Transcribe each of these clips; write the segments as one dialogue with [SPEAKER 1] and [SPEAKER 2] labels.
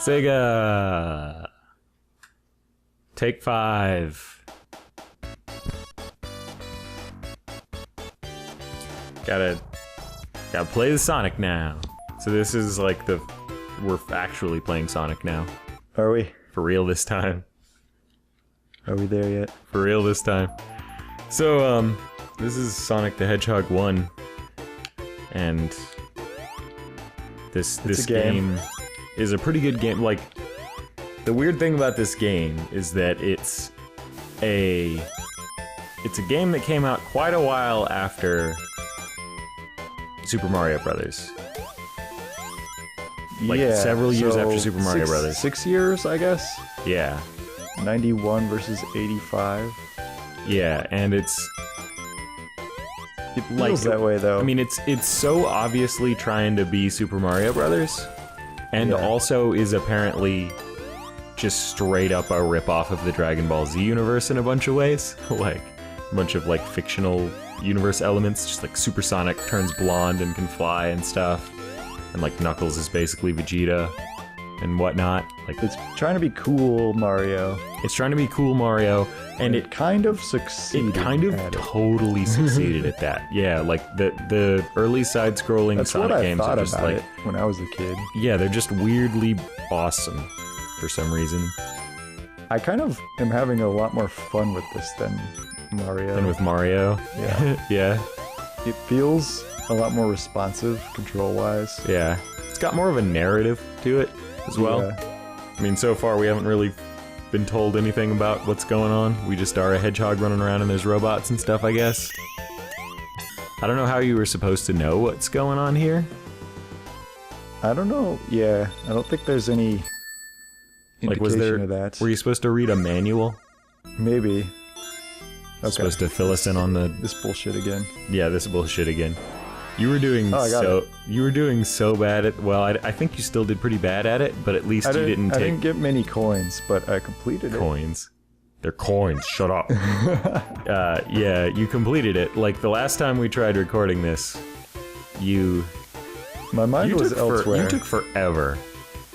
[SPEAKER 1] Sega. Take 5. Gotta play the Sonic now. So this is like we're actually playing Sonic now.
[SPEAKER 2] Are we?
[SPEAKER 1] For real this time.
[SPEAKER 2] Are we there yet?
[SPEAKER 1] For real this time. So, this is Sonic the Hedgehog 1. And this game is a pretty good game. Like, the weird thing about this game is that it's a game that came out quite a while after Super Mario Brothers. Like several years after Super Mario Brothers.
[SPEAKER 2] 6 years, I guess?
[SPEAKER 1] Yeah.
[SPEAKER 2] 91 versus 85.
[SPEAKER 1] Yeah, and it
[SPEAKER 2] feels that way though.
[SPEAKER 1] I mean, it's so obviously trying to be Super Mario Brothers, and also is apparently just straight up a ripoff of the Dragon Ball Z universe in a bunch of ways. Like a bunch of like fictional universe elements, just like Super Sonic turns blonde and can fly and stuff, and like Knuckles is basically Vegeta and whatnot. Like,
[SPEAKER 2] it's trying to be cool Mario.
[SPEAKER 1] It's trying to be cool Mario, and it
[SPEAKER 2] kind of succeeded.
[SPEAKER 1] It kind of totally succeeded at that. Yeah, like the early side-scrolling Sonic games are just like,
[SPEAKER 2] when I was a kid.
[SPEAKER 1] Yeah, they're just weirdly awesome for some reason.
[SPEAKER 2] I kind of am having a lot more fun with this than Mario.
[SPEAKER 1] Than with Mario?
[SPEAKER 2] Yeah.
[SPEAKER 1] Yeah.
[SPEAKER 2] It feels a lot more responsive control-wise.
[SPEAKER 1] Yeah. It's got more of a narrative to it as well.
[SPEAKER 2] Yeah.
[SPEAKER 1] I mean, so far we haven't really been told anything about what's going on. We just are a hedgehog running around and there's robots and stuff, I guess. I don't know how you were supposed to know what's going on here.
[SPEAKER 2] I don't know. Yeah, I don't think there's any indication of that.
[SPEAKER 1] Were you supposed to read a manual?
[SPEAKER 2] Maybe. Okay.
[SPEAKER 1] Supposed to fill us in on
[SPEAKER 2] this bullshit again.
[SPEAKER 1] Yeah, this bullshit again. You were doing you were doing so bad at, well, I think you still did pretty bad at it, but at least you didn't take...
[SPEAKER 2] I didn't get many coins, but I completed it.
[SPEAKER 1] Coins. They're coins, shut up. Yeah, you completed it. Like, the last time we tried recording this,
[SPEAKER 2] my mind was elsewhere.
[SPEAKER 1] You took forever.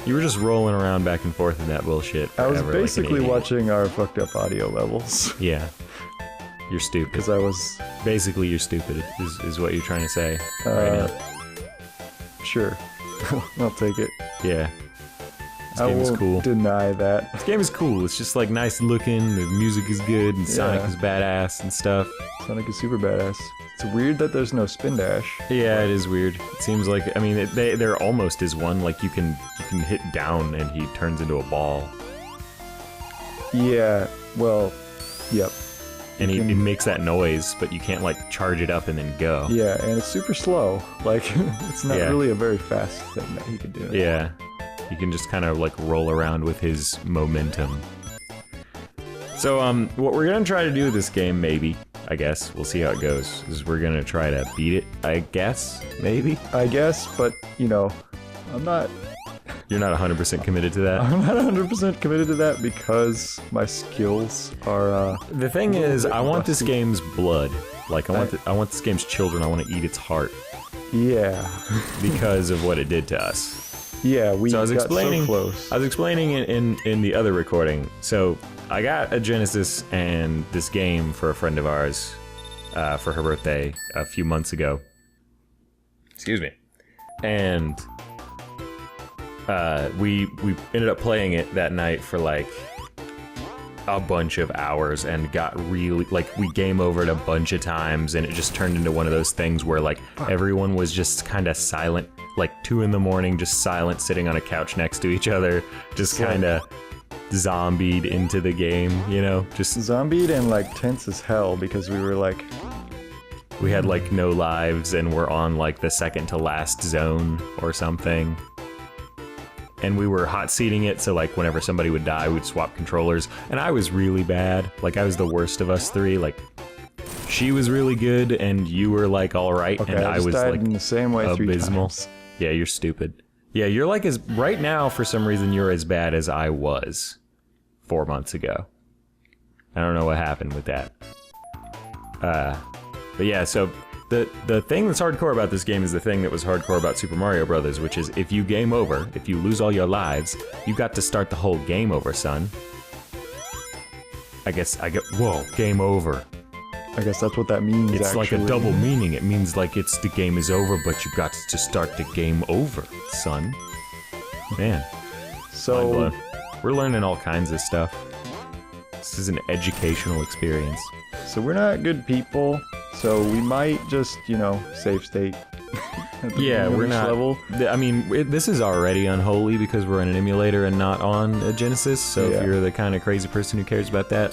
[SPEAKER 1] You were just rolling around back and forth in that bullshit forever.
[SPEAKER 2] I was basically watching our fucked up audio levels.
[SPEAKER 1] Yeah. You're stupid.
[SPEAKER 2] Because I was...
[SPEAKER 1] Basically, you're stupid, is what you're trying to say right now.
[SPEAKER 2] Sure. I'll take it.
[SPEAKER 1] Yeah. This game is cool.
[SPEAKER 2] I won't deny that.
[SPEAKER 1] This game is cool. It's just like nice looking, the music is good, and Sonic is badass and stuff.
[SPEAKER 2] Sonic is super badass. It's weird that there's no spin dash.
[SPEAKER 1] Yeah, it is weird. It seems like, I mean, there almost is one. Like, you can hit down and he turns into a ball.
[SPEAKER 2] Yeah, well, yep.
[SPEAKER 1] And he makes that noise, but you can't, like, charge it up and then go.
[SPEAKER 2] Yeah, and it's super slow. Like, it's not really a very fast thing that he can do.
[SPEAKER 1] Yeah. You can just kind of, like, roll around with his momentum. So, what we're gonna try to do with this game, maybe, I guess, we'll see how it goes, is we're gonna try to beat it, I guess, maybe?
[SPEAKER 2] I guess, but, you know, I'm not...
[SPEAKER 1] You're not 100% committed to that?
[SPEAKER 2] I'm not 100% committed to that because my skills are,
[SPEAKER 1] The thing is, I want this game's blood. Like, I want this game's children, I want to eat its heart.
[SPEAKER 2] Yeah.
[SPEAKER 1] Because of what it did to us.
[SPEAKER 2] Yeah, we got so close.
[SPEAKER 1] I was explaining in the other recording. So, I got a Genesis and this game for a friend of ours for her birthday a few months ago. Excuse me. And... we ended up playing it that night for like a bunch of hours and got really, like, we game overed a bunch of times, and it just turned into one of those things where like everyone was just kind of silent, like 2 in the morning, just silent, sitting on a couch next to each other, just kind of zombied into the game, you know, just
[SPEAKER 2] zombied and like tense as hell because we were like,
[SPEAKER 1] we had like no lives and we're on like the second to last zone or something. And we were hot seating it, so like whenever somebody would die, we'd swap controllers. And I was really bad. Like, I was the worst of us three. Like, she was really good, and you were like all right,
[SPEAKER 2] okay,
[SPEAKER 1] and I was
[SPEAKER 2] died
[SPEAKER 1] like
[SPEAKER 2] in the same way
[SPEAKER 1] abysmal.
[SPEAKER 2] 3 times.
[SPEAKER 1] Yeah, you're stupid. Yeah, you're like right now. For some reason, you're as bad as I was 4 months ago. I don't know what happened with that. But yeah, so the thing that's hardcore about this game is the thing that was hardcore about Super Mario Brothers, which is if you game over, if you lose all your lives, you got to start the whole game over, son. Whoa, game over.
[SPEAKER 2] I guess that's what that means,
[SPEAKER 1] It's like a double meaning. It means like the game is over, but you got to start the game over, son. Man.
[SPEAKER 2] So...
[SPEAKER 1] We're learning all kinds of stuff. This is an educational experience.
[SPEAKER 2] So we're not good people, so we might just, save state.
[SPEAKER 1] Yeah, we're not. Level. I mean, this is already unholy because we're in an emulator and not on a Genesis. So if you're the kind of crazy person who cares about that,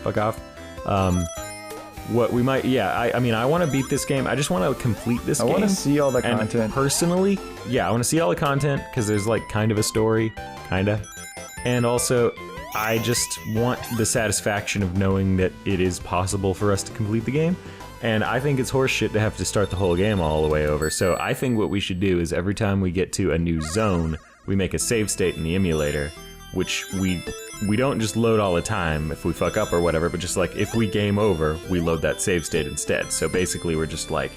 [SPEAKER 1] fuck off. What we might, I mean, I want to beat this game. I just want to complete this game.
[SPEAKER 2] I want to see all the content.
[SPEAKER 1] And personally, I want to see all the content because there's like kind of a story, kinda. And also, I just want the satisfaction of knowing that it is possible for us to complete the game. And I think it's horseshit to have to start the whole game all the way over. So I think what we should do is every time we get to a new zone, we make a save state in the emulator, which we don't just load all the time if we fuck up or whatever, but just like if we game over, we load that save state instead. So basically we're just like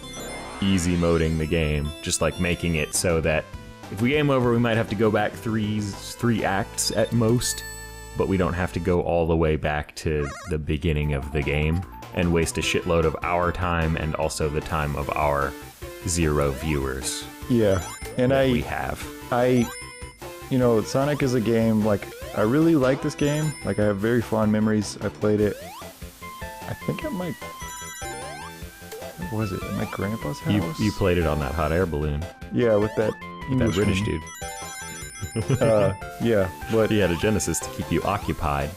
[SPEAKER 1] easy moding the game, just like making it so that if we game over, we might have to go back three acts at most, but we don't have to go all the way back to the beginning of the game and waste a shitload of our time and also the time of our 0 viewers.
[SPEAKER 2] Yeah, and
[SPEAKER 1] we have.
[SPEAKER 2] Sonic is a game, like, I really like this game. Like, I have very fond memories. I played it, I think at my... What was it? At my grandpa's house?
[SPEAKER 1] You played it on that hot air balloon.
[SPEAKER 2] Yeah, with that English
[SPEAKER 1] British dude.
[SPEAKER 2] Yeah, but...
[SPEAKER 1] He had a Genesis to keep you occupied.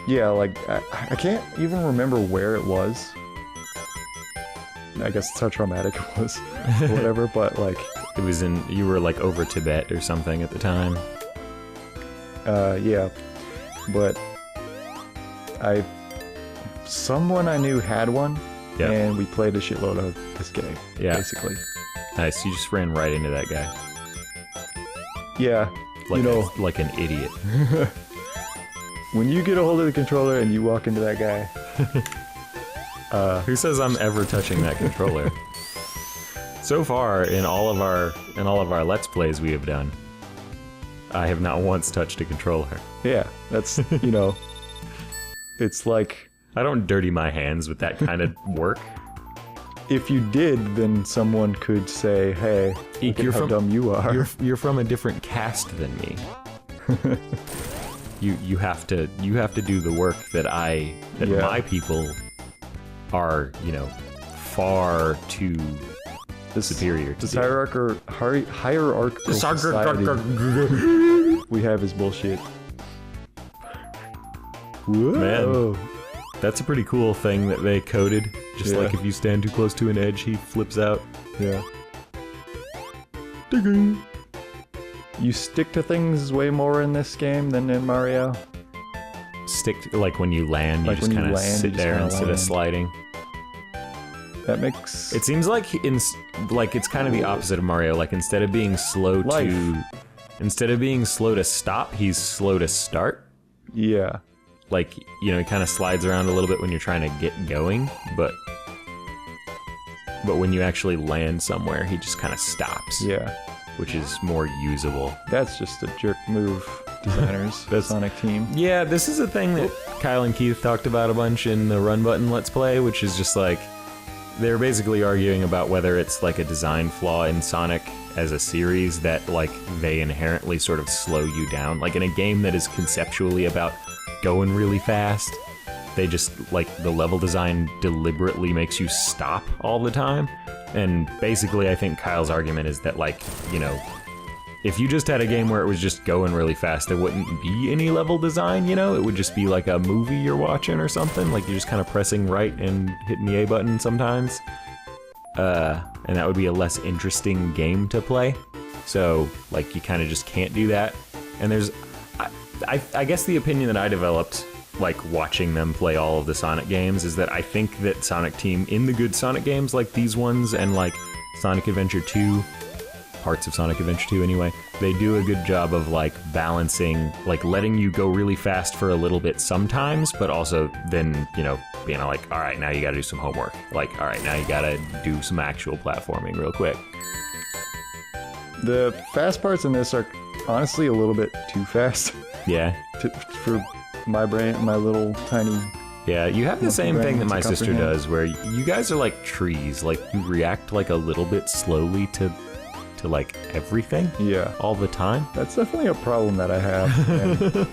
[SPEAKER 2] Yeah, like, I can't even remember where it was. I guess that's how traumatic it was, or whatever, but, like...
[SPEAKER 1] It was you were, like, over Tibet or something at the time.
[SPEAKER 2] Yeah, but... Someone I knew had one, and we played a shitload of this game, basically.
[SPEAKER 1] Nice, you just ran right into that guy.
[SPEAKER 2] Yeah,
[SPEAKER 1] like an idiot.
[SPEAKER 2] When you get a hold of the controller and you walk into that guy...
[SPEAKER 1] Who says I'm ever touching that controller? So far, in all of our Let's Plays we have done, I have not once touched a controller.
[SPEAKER 2] Yeah, that's, it's like...
[SPEAKER 1] I don't dirty my hands with that kind of work.
[SPEAKER 2] If you did, then someone could say, hey, look at how dumb you are.
[SPEAKER 1] You're from a different caste than me. You have to do the work that my people are, far too superior to
[SPEAKER 2] this
[SPEAKER 1] do.
[SPEAKER 2] hierarchical society we have is bullshit. Whoa.
[SPEAKER 1] Man, that's a pretty cool thing that they coded. Just like if you stand too close to an edge, he flips out.
[SPEAKER 2] Yeah. You stick to things way more in this game than in Mario.
[SPEAKER 1] Like when you land, you just kind of sit there instead of sliding.
[SPEAKER 2] That makes...
[SPEAKER 1] It seems like it's kind of the opposite of Mario. Like instead of being slow to stop, he's slow to start.
[SPEAKER 2] Yeah.
[SPEAKER 1] Like, he kind of slides around a little bit when you're trying to get going, but when you actually land somewhere, he just kind of stops.
[SPEAKER 2] Yeah.
[SPEAKER 1] Which is more usable.
[SPEAKER 2] That's just a jerk move, designers. The Sonic team.
[SPEAKER 1] Yeah, this is a thing that Kyle and Keith talked about a bunch in the Run Button Let's Play, which is just like, they're basically arguing about whether it's like a design flaw in Sonic as a series that like they inherently sort of slow you down. Like in a game that is conceptually about going really fast, they just like the level design deliberately makes you stop all the time. And basically I think Kyle's argument is that like, if you just had a game where it was just going really fast, there wouldn't be any level design, it would just be like a movie you're watching or something, like you're just kind of pressing right and hitting the A button sometimes. And that would be a less interesting game to play. So, like, you kind of just can't do that. And there's, I guess the opinion that I developed, like, watching them play all of the Sonic games, is that I think that Sonic Team, in the good Sonic games, like these ones, and, like, Sonic Adventure 2, parts of Sonic Adventure 2 anyway, they do a good job of like balancing, like letting you go really fast for a little bit sometimes, but also then, you know, being like, all right, now you gotta do some homework. Like, all right, now you gotta do some actual platforming real quick.
[SPEAKER 2] The fast parts in this are honestly a little bit too fast.
[SPEAKER 1] Yeah.
[SPEAKER 2] For my brain, my little tiny...
[SPEAKER 1] Yeah, you have the same thing that my sister does, where you guys are like trees. Like, you react like a little bit slowly to like everything.
[SPEAKER 2] Yeah.
[SPEAKER 1] All the time.
[SPEAKER 2] That's definitely a problem that I have. And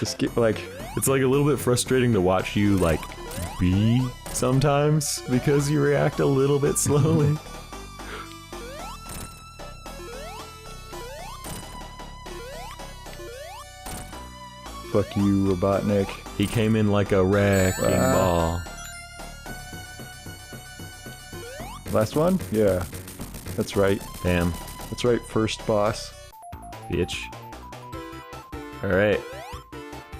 [SPEAKER 2] just get, like...
[SPEAKER 1] It's like a little bit frustrating to watch you like be sometimes because you react a little bit slowly.
[SPEAKER 2] Fuck you, Robotnik.
[SPEAKER 1] He came in like a wrecking ball.
[SPEAKER 2] Last one? Yeah. That's right.
[SPEAKER 1] Damn.
[SPEAKER 2] That's right, first boss.
[SPEAKER 1] Bitch. Alright.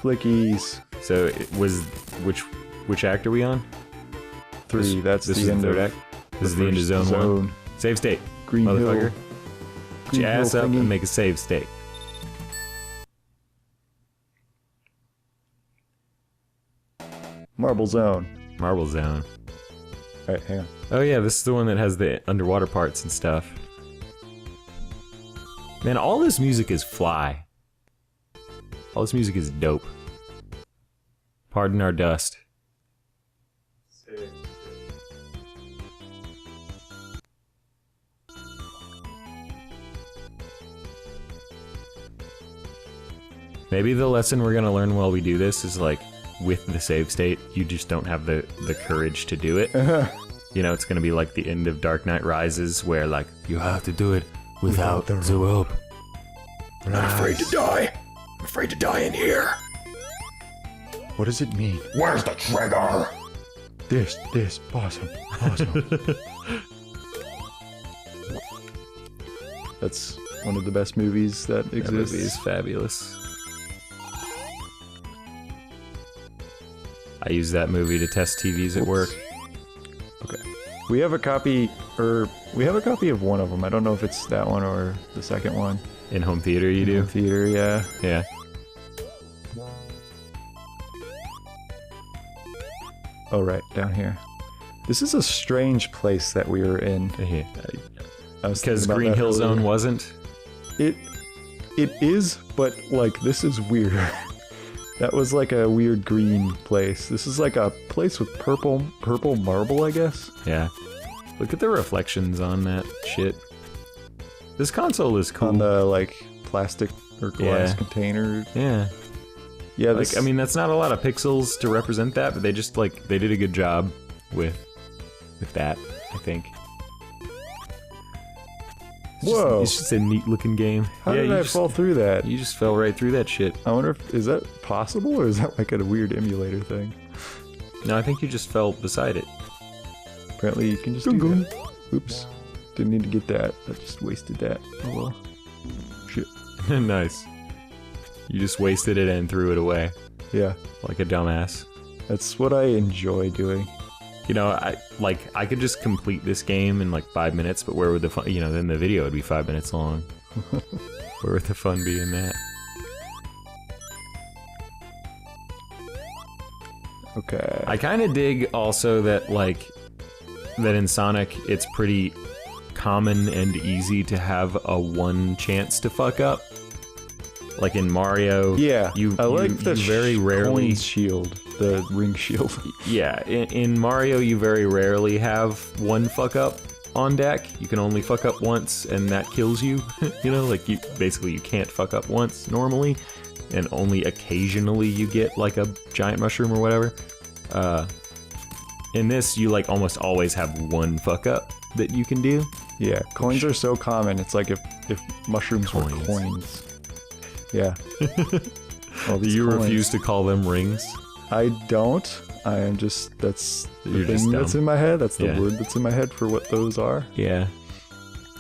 [SPEAKER 2] Flickies.
[SPEAKER 1] So, it was... Which act are we on?
[SPEAKER 2] 3, that's
[SPEAKER 1] this
[SPEAKER 2] the
[SPEAKER 1] is
[SPEAKER 2] end
[SPEAKER 1] the third
[SPEAKER 2] of...
[SPEAKER 1] act? This is the end of zone 1. Save state.
[SPEAKER 2] Green
[SPEAKER 1] motherfucker.
[SPEAKER 2] Hill.
[SPEAKER 1] Get your ass up and make a save state.
[SPEAKER 2] Marble Zone.
[SPEAKER 1] Marble Zone.
[SPEAKER 2] Alright, hang on.
[SPEAKER 1] Oh yeah, this is the one that has the underwater parts and stuff. Man, all this music is fly. All this music is dope. Pardon our dust. Maybe the lesson we're gonna learn while we do this is like, with the save state, you just don't have the courage to do it. You know, it's gonna be like the end of Dark Knight Rises, where like, you have to do it without the rope.
[SPEAKER 2] I'm not afraid to die. I'm afraid to die in here. What does it mean?
[SPEAKER 3] Where's the trigger?
[SPEAKER 2] This, awesome. That's one of the best movies that exists.
[SPEAKER 1] That movie is fabulous. I use that movie to test TVs at work.
[SPEAKER 2] Okay. We have a copy, of one of them. I don't know if it's that one or the second one.
[SPEAKER 1] In home theater, you do?
[SPEAKER 2] Home theater, yeah.
[SPEAKER 1] Yeah.
[SPEAKER 2] Oh, right, down here. This is a strange place that we were in.
[SPEAKER 1] Yeah.
[SPEAKER 2] Because
[SPEAKER 1] Green Hill Zone wasn't?
[SPEAKER 2] It is, but like, this is weirder. That was like a weird green place. This is like a place with purple marble, I guess.
[SPEAKER 1] Yeah. Look at the reflections on that shit. This console is cool.
[SPEAKER 2] On the like plastic or glass container.
[SPEAKER 1] Yeah.
[SPEAKER 2] Yeah,
[SPEAKER 1] like, I mean, that's not a lot of pixels to represent that, but they just like, they did a good job with that, I think.
[SPEAKER 2] Whoa!
[SPEAKER 1] It's just a neat looking game.
[SPEAKER 2] How did I fall through that?
[SPEAKER 1] You just fell right through that shit.
[SPEAKER 2] I wonder if, is that possible, or is that like a weird emulator thing?
[SPEAKER 1] No, I think you just fell beside it.
[SPEAKER 2] Apparently you can just do that. Oops. Didn't need to get that. I just wasted that. Oh well. Shit.
[SPEAKER 1] Nice. You just wasted it and threw it away.
[SPEAKER 2] Yeah.
[SPEAKER 1] Like a dumbass.
[SPEAKER 2] That's what I enjoy doing.
[SPEAKER 1] You know, I could just complete this game in like 5 minutes, but where would the fun, you know, then the video would be 5 minutes long. Where would the fun be in that?
[SPEAKER 2] Okay.
[SPEAKER 1] I kind of dig also that like, that in Sonic, it's pretty common and easy to have a one chance to fuck up. Like in Mario,
[SPEAKER 2] I like the
[SPEAKER 1] very rarely
[SPEAKER 2] coin shield, the ring shield.
[SPEAKER 1] Yeah, in Mario, you very rarely have one fuck up on deck. You can only fuck up once, and that kills you. You know, like you can't fuck up once normally, and only occasionally you get like a giant mushroom or whatever. In this, you like almost always have one fuck up that you can do.
[SPEAKER 2] Yeah, coins are so common. It's like if mushrooms were coins. Yeah.
[SPEAKER 1] Do you refuse to call them rings?
[SPEAKER 2] I don't. I am just, that's the
[SPEAKER 1] thing
[SPEAKER 2] that's in my head. That's the word that's in my head for what those are.
[SPEAKER 1] Yeah.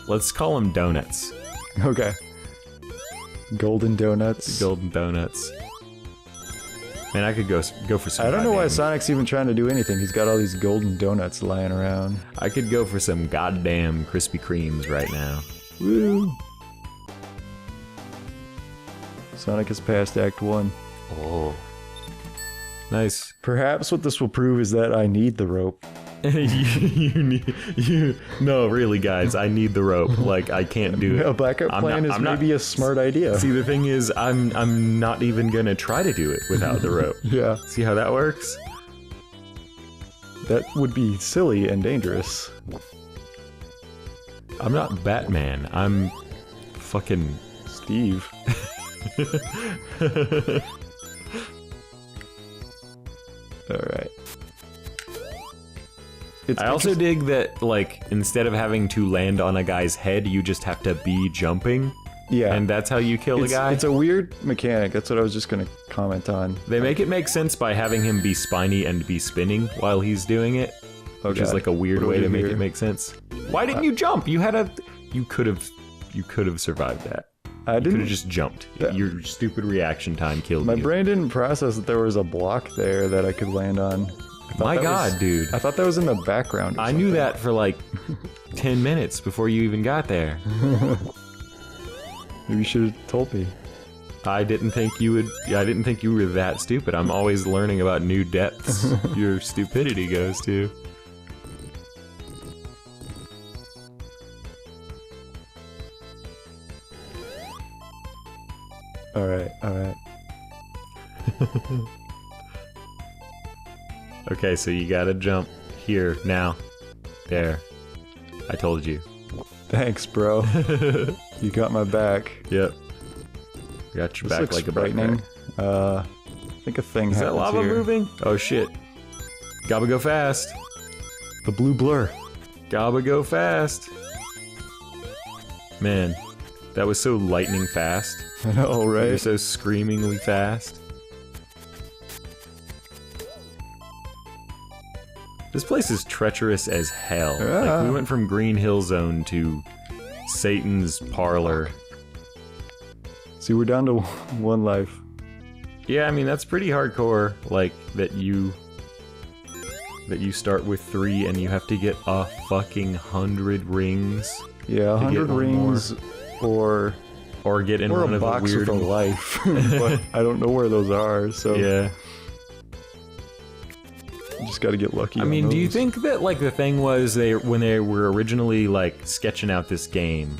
[SPEAKER 1] Let's call them donuts.
[SPEAKER 2] Okay. Golden donuts.
[SPEAKER 1] Golden donuts. Man, I could go for some.
[SPEAKER 2] I don't know why Sonic's even trying to do anything. He's got all these golden donuts lying around.
[SPEAKER 1] I could go for some goddamn Krispy Kremes right now.
[SPEAKER 2] Woo. Sonic has passed Act 1.
[SPEAKER 1] Oh. Nice.
[SPEAKER 2] Perhaps what this will prove is that I need the rope.
[SPEAKER 1] No, really, guys, I need the rope. Like, I can't do it.
[SPEAKER 2] A backup plan is maybe a smart idea.
[SPEAKER 1] See, the thing is, I'm not even gonna try to do it without the rope.
[SPEAKER 2] Yeah.
[SPEAKER 1] See how that works?
[SPEAKER 2] That would be silly and dangerous.
[SPEAKER 1] I'm not Batman. I'm fucking
[SPEAKER 2] Steve. Alright.
[SPEAKER 1] I also dig that, like, instead of having to land on a guy's head, you just have to be jumping.
[SPEAKER 2] Yeah.
[SPEAKER 1] And that's how you kill the guy?
[SPEAKER 2] It's a weird mechanic. That's what I was just going to comment on.
[SPEAKER 1] They make it make sense by having him be spiny and be spinning while he's doing it. Which is like a weird way to make it make sense. Why didn't you jump? You could have survived that. You could have just jumped. Your stupid reaction time killed you.
[SPEAKER 2] My brain didn't process that there was a block there that I could land on.
[SPEAKER 1] My God, dude.
[SPEAKER 2] I thought that was in the background.
[SPEAKER 1] I knew that for like 10 minutes before you even got there.
[SPEAKER 2] Maybe you should have told me.
[SPEAKER 1] I didn't think you were that stupid. I'm always learning about new depths your stupidity goes to.
[SPEAKER 2] Alright.
[SPEAKER 1] Okay, so you gotta jump here, now. There. I told you.
[SPEAKER 2] Thanks, bro. You got my back.
[SPEAKER 1] Yep. Got your back like a
[SPEAKER 2] frightening. I think a thing happens here.
[SPEAKER 1] Is that lava moving? Oh shit. Gotta go fast.
[SPEAKER 2] The blue blur.
[SPEAKER 1] Gotta go fast. Man, that was so lightning fast.
[SPEAKER 2] I know, right?
[SPEAKER 1] You're so screamingly fast. This place is treacherous as hell. Like, we went from Green Hill Zone to Satan's Parlor.
[SPEAKER 2] See, we're down to one life.
[SPEAKER 1] Yeah, I mean, that's pretty hardcore, like, that you start with 3 and you have to get a fucking 100 rings.
[SPEAKER 2] Yeah, 100 rings, or
[SPEAKER 1] get in one of the weird...
[SPEAKER 2] Or a box with a life. But I don't know where those are, so...
[SPEAKER 1] Yeah.
[SPEAKER 2] You just gotta get lucky.
[SPEAKER 1] I mean, do you think that, like, the thing was when they were originally, like, sketching out this game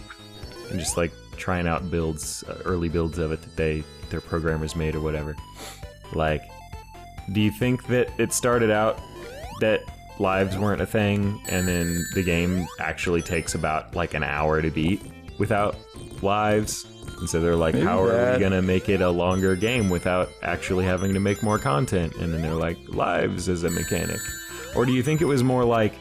[SPEAKER 1] and just, like, trying out builds, early builds of it that their programmers made or whatever, like, do you think that it started out that lives weren't a thing and then the game actually takes about, like, an hour to beat without lives? And so they're like, how are we gonna make it a longer game without actually having to make more content? And then they're like, lives as a mechanic. Or do you think it was more like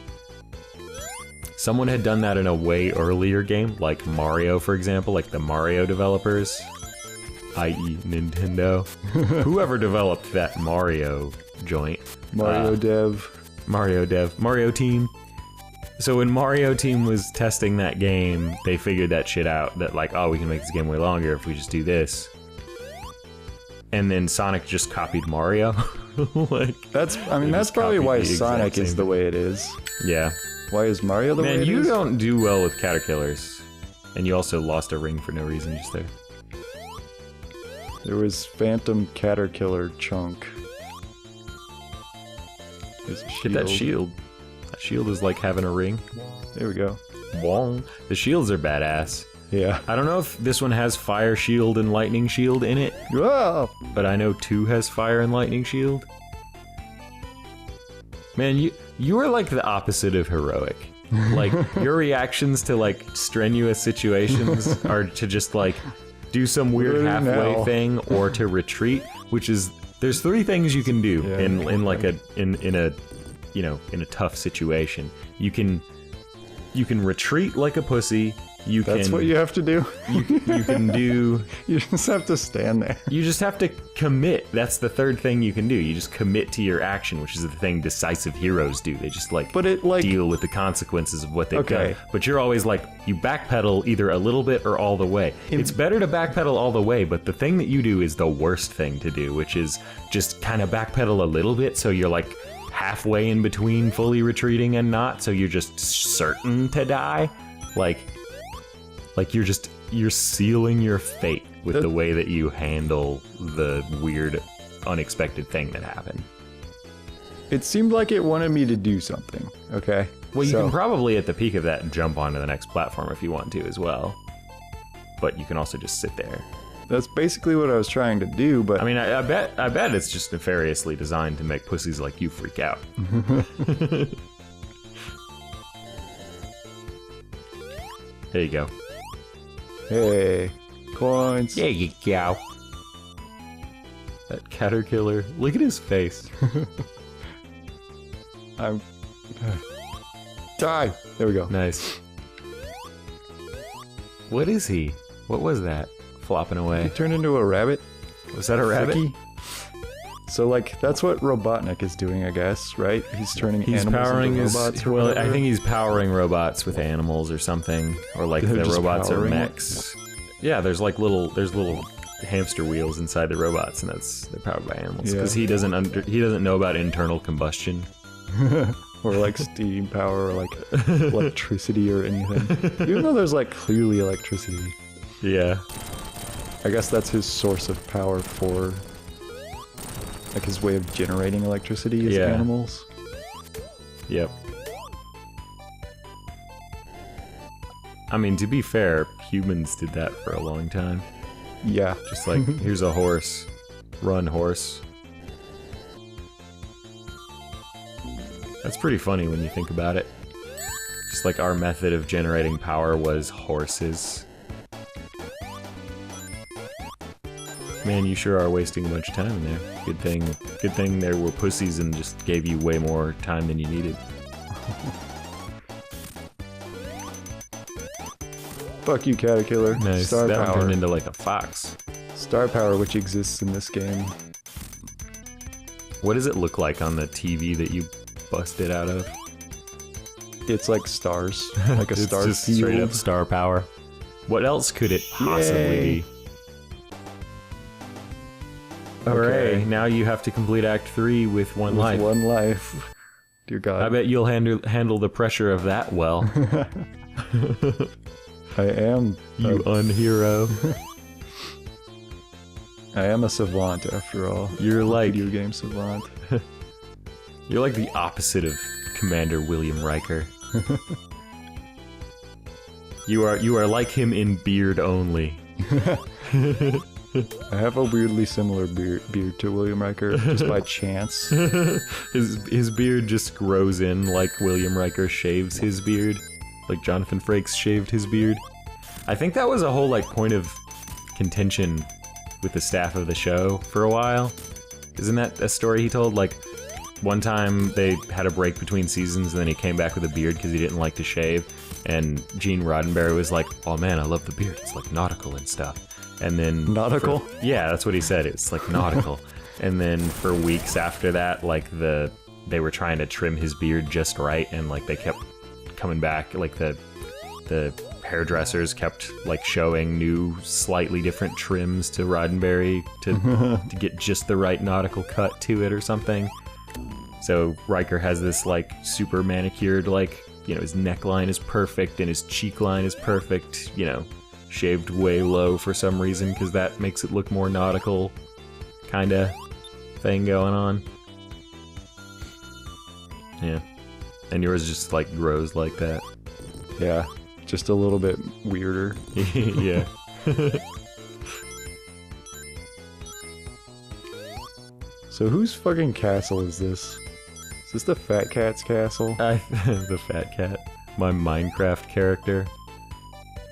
[SPEAKER 1] someone had done that in a way earlier game, like Mario, for example, like the Mario developers, i.e. Nintendo? Whoever developed that Mario joint.
[SPEAKER 2] Mario
[SPEAKER 1] Team. So when Mario Team was testing that game, they figured that shit out, that like, oh, we can make this game way longer if we just do this. And then Sonic just copied Mario. Like,
[SPEAKER 2] that's probably why Sonic is the way it is.
[SPEAKER 1] Yeah.
[SPEAKER 2] Why is Mario the way it is?
[SPEAKER 1] Man, you don't do well with caterpillars. And you also lost a ring for no reason just there.
[SPEAKER 2] There was Phantom Caterpillar Chunk.
[SPEAKER 1] Get that shield. That shield is like having a ring.
[SPEAKER 2] There we go.
[SPEAKER 1] Wong. The shields are badass.
[SPEAKER 2] Yeah.
[SPEAKER 1] I don't know if this one has fire shield and lightning shield in it.
[SPEAKER 2] Whoa!
[SPEAKER 1] But I know 2 has fire and lightning shield. Man, you are like the opposite of heroic. Like, your reactions to like strenuous situations are to just like do some weird halfway thing or to retreat, which is, there's 3 things you can do in like a tough situation. You can retreat like a pussy.
[SPEAKER 2] That's what you have to do?
[SPEAKER 1] You can do...
[SPEAKER 2] You just have to stand there.
[SPEAKER 1] You just have to commit. That's the 3rd thing you can do. You just commit to your action, which is the thing decisive heroes do. They just deal with the consequences of what they've done. But you're always like, you backpedal either a little bit or all the way. It's better to backpedal all the way, but the thing that you do is the worst thing to do, which is just kind of backpedal a little bit so you're like halfway in between fully retreating and not, so you're just certain to die. Like, Like you're sealing your fate with the way that you handle the weird, unexpected thing that happened.
[SPEAKER 2] It seemed like it wanted me to do something, okay?
[SPEAKER 1] Well, you can probably, at the peak of that, jump onto the next platform if you want to as well. But you can also just sit there.
[SPEAKER 2] That's basically what I was trying to do, but...
[SPEAKER 1] I mean, I bet it's just nefariously designed to make pussies like you freak out. There you go.
[SPEAKER 2] Hey, coins.
[SPEAKER 1] There you go. That caterpillar. Look at his face.
[SPEAKER 2] I'm... Die! There we go.
[SPEAKER 1] Nice. What is he? What was that? Flopping away.
[SPEAKER 2] He turned into a rabbit.
[SPEAKER 1] Was that a rabbit?
[SPEAKER 2] Fricky. So, like, that's what Robotnik is doing, I guess, right? He's turning animals
[SPEAKER 1] powering
[SPEAKER 2] into robots.
[SPEAKER 1] Well, I think he's powering robots with animals or something, or like the robots are mechs. Yeah, there's little hamster wheels inside the robots, and they're powered by animals. Because he doesn't know about internal combustion,
[SPEAKER 2] or like steam power, or like electricity or anything. Even though there's like clearly electricity.
[SPEAKER 1] Yeah.
[SPEAKER 2] I guess that's his source of power for, like, his way of generating electricity is animals.
[SPEAKER 1] Yep. I mean, to be fair, humans did that for a long time.
[SPEAKER 2] Yeah.
[SPEAKER 1] Just like, here's a horse. Run, horse. That's pretty funny when you think about it. Just like our method of generating power was horses. Man, you sure are wasting a bunch of time in there. Good thing there were pussies and just gave you way more time than you needed.
[SPEAKER 2] Fuck you, Caterpillar.
[SPEAKER 1] Nice.
[SPEAKER 2] Star
[SPEAKER 1] that
[SPEAKER 2] power.
[SPEAKER 1] one turned into like a fox.
[SPEAKER 2] Star power, which exists in this game.
[SPEAKER 1] What does it look like on the TV that you busted out of?
[SPEAKER 2] It's like stars. Like a star
[SPEAKER 1] just
[SPEAKER 2] field.
[SPEAKER 1] Straight up star power. What else could it possibly be? Hooray, now you have to complete Act 3 with one life.
[SPEAKER 2] One life. Dear God.
[SPEAKER 1] I bet you'll handle the pressure of that well.
[SPEAKER 2] I am.
[SPEAKER 1] You unhero.
[SPEAKER 2] I am a savant, after all.
[SPEAKER 1] You're like...
[SPEAKER 2] Video game savant.
[SPEAKER 1] You're like the opposite of Commander William Riker. You are like him in beard only.
[SPEAKER 2] I have a weirdly similar beard to William Riker, just by chance.
[SPEAKER 1] His beard just grows in like William Riker shaves his beard. Like Jonathan Frakes shaved his beard. I think that was a whole like point of contention with the staff of the show for a while. Isn't that a story he told? Like, one time they had a break between seasons and then he came back with a beard because he didn't like to shave. And Gene Roddenberry was like, oh man, I love the beard. It's like nautical and stuff. And then...
[SPEAKER 2] Nautical?
[SPEAKER 1] Yeah, that's what he said. It's like nautical. And then for weeks after that, like they were trying to trim his beard just right, and like they kept coming back. Like the hairdressers kept like showing new, slightly different trims to Roddenberry to get just the right nautical cut to it or something. So Riker has this like super manicured, like, you know, his neckline is perfect and his cheek line is perfect, you know, shaved way low for some reason because that makes it look more nautical kind of thing going on. Yeah. And yours just like grows like that.
[SPEAKER 2] Yeah, just a little bit weirder.
[SPEAKER 1] Yeah.
[SPEAKER 2] So whose fucking castle is this? Is this the Fat Cat's castle?
[SPEAKER 1] The Fat Cat. My Minecraft character.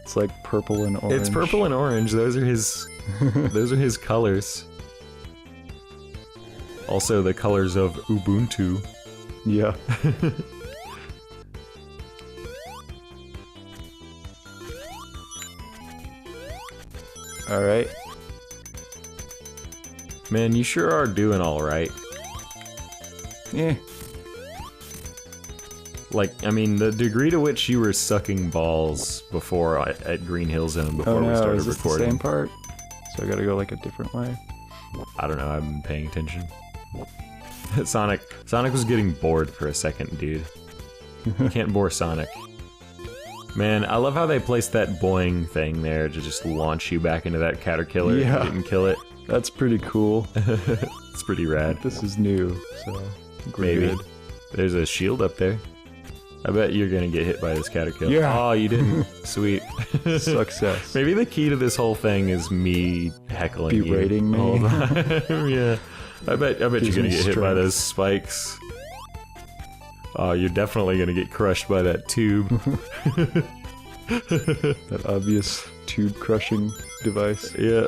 [SPEAKER 2] It's like purple and orange.
[SPEAKER 1] It's purple and orange. Those are his those are his colors. Also the colors of Ubuntu.
[SPEAKER 2] Yeah. All right.
[SPEAKER 1] Man, you sure are doing all right.
[SPEAKER 2] Yeah.
[SPEAKER 1] Like, I mean, the degree to which you were sucking balls before at Green Hill Zone before we started
[SPEAKER 2] is this
[SPEAKER 1] recording.
[SPEAKER 2] the same part? So I gotta go like a different way.
[SPEAKER 1] I don't know. I've been paying attention. Sonic was getting bored for a second, dude. You can't bore Sonic. Man, I love how they placed that boing thing there to just launch you back into that caterpillar if you didn't kill it.
[SPEAKER 2] That's pretty cool.
[SPEAKER 1] It's pretty rad.
[SPEAKER 2] This is new, so
[SPEAKER 1] Maybe.
[SPEAKER 2] good.
[SPEAKER 1] There's a shield up there. I bet you're gonna get hit by this caterpillar.
[SPEAKER 2] Yeah.
[SPEAKER 1] Oh, you didn't. Sweet.
[SPEAKER 2] Success.
[SPEAKER 1] Maybe the key to this whole thing is me heckling you.
[SPEAKER 2] Berating me.
[SPEAKER 1] all the time. Yeah. I bet you're
[SPEAKER 2] Gives
[SPEAKER 1] gonna
[SPEAKER 2] me
[SPEAKER 1] get hit by
[SPEAKER 2] strength.
[SPEAKER 1] those spikes. Oh, you're definitely gonna get crushed by that tube.
[SPEAKER 2] That obvious tube crushing device.
[SPEAKER 1] Yeah.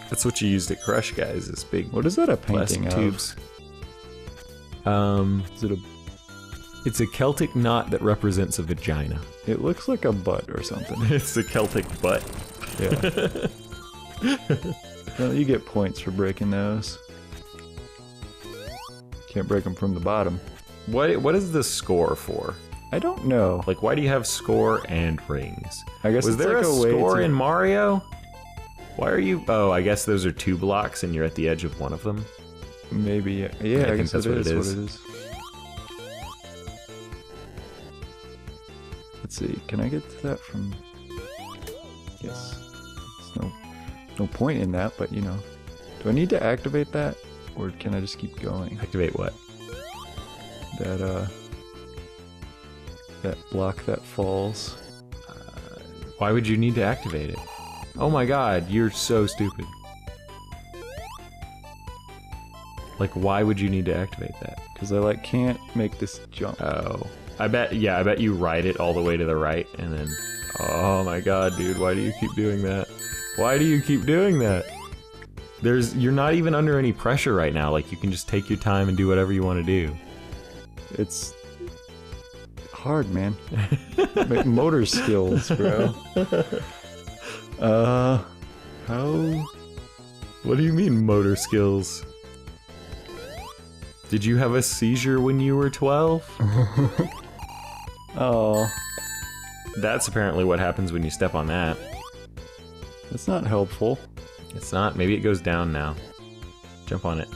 [SPEAKER 1] That's what you use to crush guys, is big
[SPEAKER 2] What is that a
[SPEAKER 1] plastic
[SPEAKER 2] painting of?
[SPEAKER 1] tubes.
[SPEAKER 2] Is it a...
[SPEAKER 1] It's a Celtic knot that represents a vagina.
[SPEAKER 2] It looks like a butt or something.
[SPEAKER 1] It's a Celtic butt.
[SPEAKER 2] Yeah. Well, you get points for breaking those. Can't break them from the bottom.
[SPEAKER 1] What is the score for?
[SPEAKER 2] I don't know.
[SPEAKER 1] Like, why do you have score and rings?
[SPEAKER 2] I guess
[SPEAKER 1] Was
[SPEAKER 2] it's
[SPEAKER 1] there
[SPEAKER 2] like
[SPEAKER 1] a
[SPEAKER 2] way
[SPEAKER 1] score
[SPEAKER 2] to...
[SPEAKER 1] in Mario? Why are you... Oh, I guess those are 2 blocks and you're at the edge of one of them.
[SPEAKER 2] Maybe, yeah.
[SPEAKER 1] I
[SPEAKER 2] I
[SPEAKER 1] think
[SPEAKER 2] guess
[SPEAKER 1] that's
[SPEAKER 2] it
[SPEAKER 1] what it
[SPEAKER 2] is
[SPEAKER 1] is.
[SPEAKER 2] what it is. Let's see, can I get to that from... Yes. There's no point in that, but you know. Do I need to activate that? Or can I just keep going?
[SPEAKER 1] Activate what?
[SPEAKER 2] That block that falls.
[SPEAKER 1] Why would you need to activate it? Oh my god, you're so stupid. Like, why would you need to activate that?
[SPEAKER 2] Because I like can't make this jump.
[SPEAKER 1] Oh. I bet you ride it all the way to the right and then... Oh my god, dude, why do you keep doing that? Why do you keep doing that? You're not even under any pressure right now, like you can just take your time and do whatever you want to do.
[SPEAKER 2] It's hard, man. Motor skills, bro. How?
[SPEAKER 1] What do you mean motor skills? Did you have a seizure when you were 12?
[SPEAKER 2] Oh,
[SPEAKER 1] That's apparently what happens when you step on that.
[SPEAKER 2] that's not helpful.
[SPEAKER 1] It's not. Maybe it goes down now. Jump on it.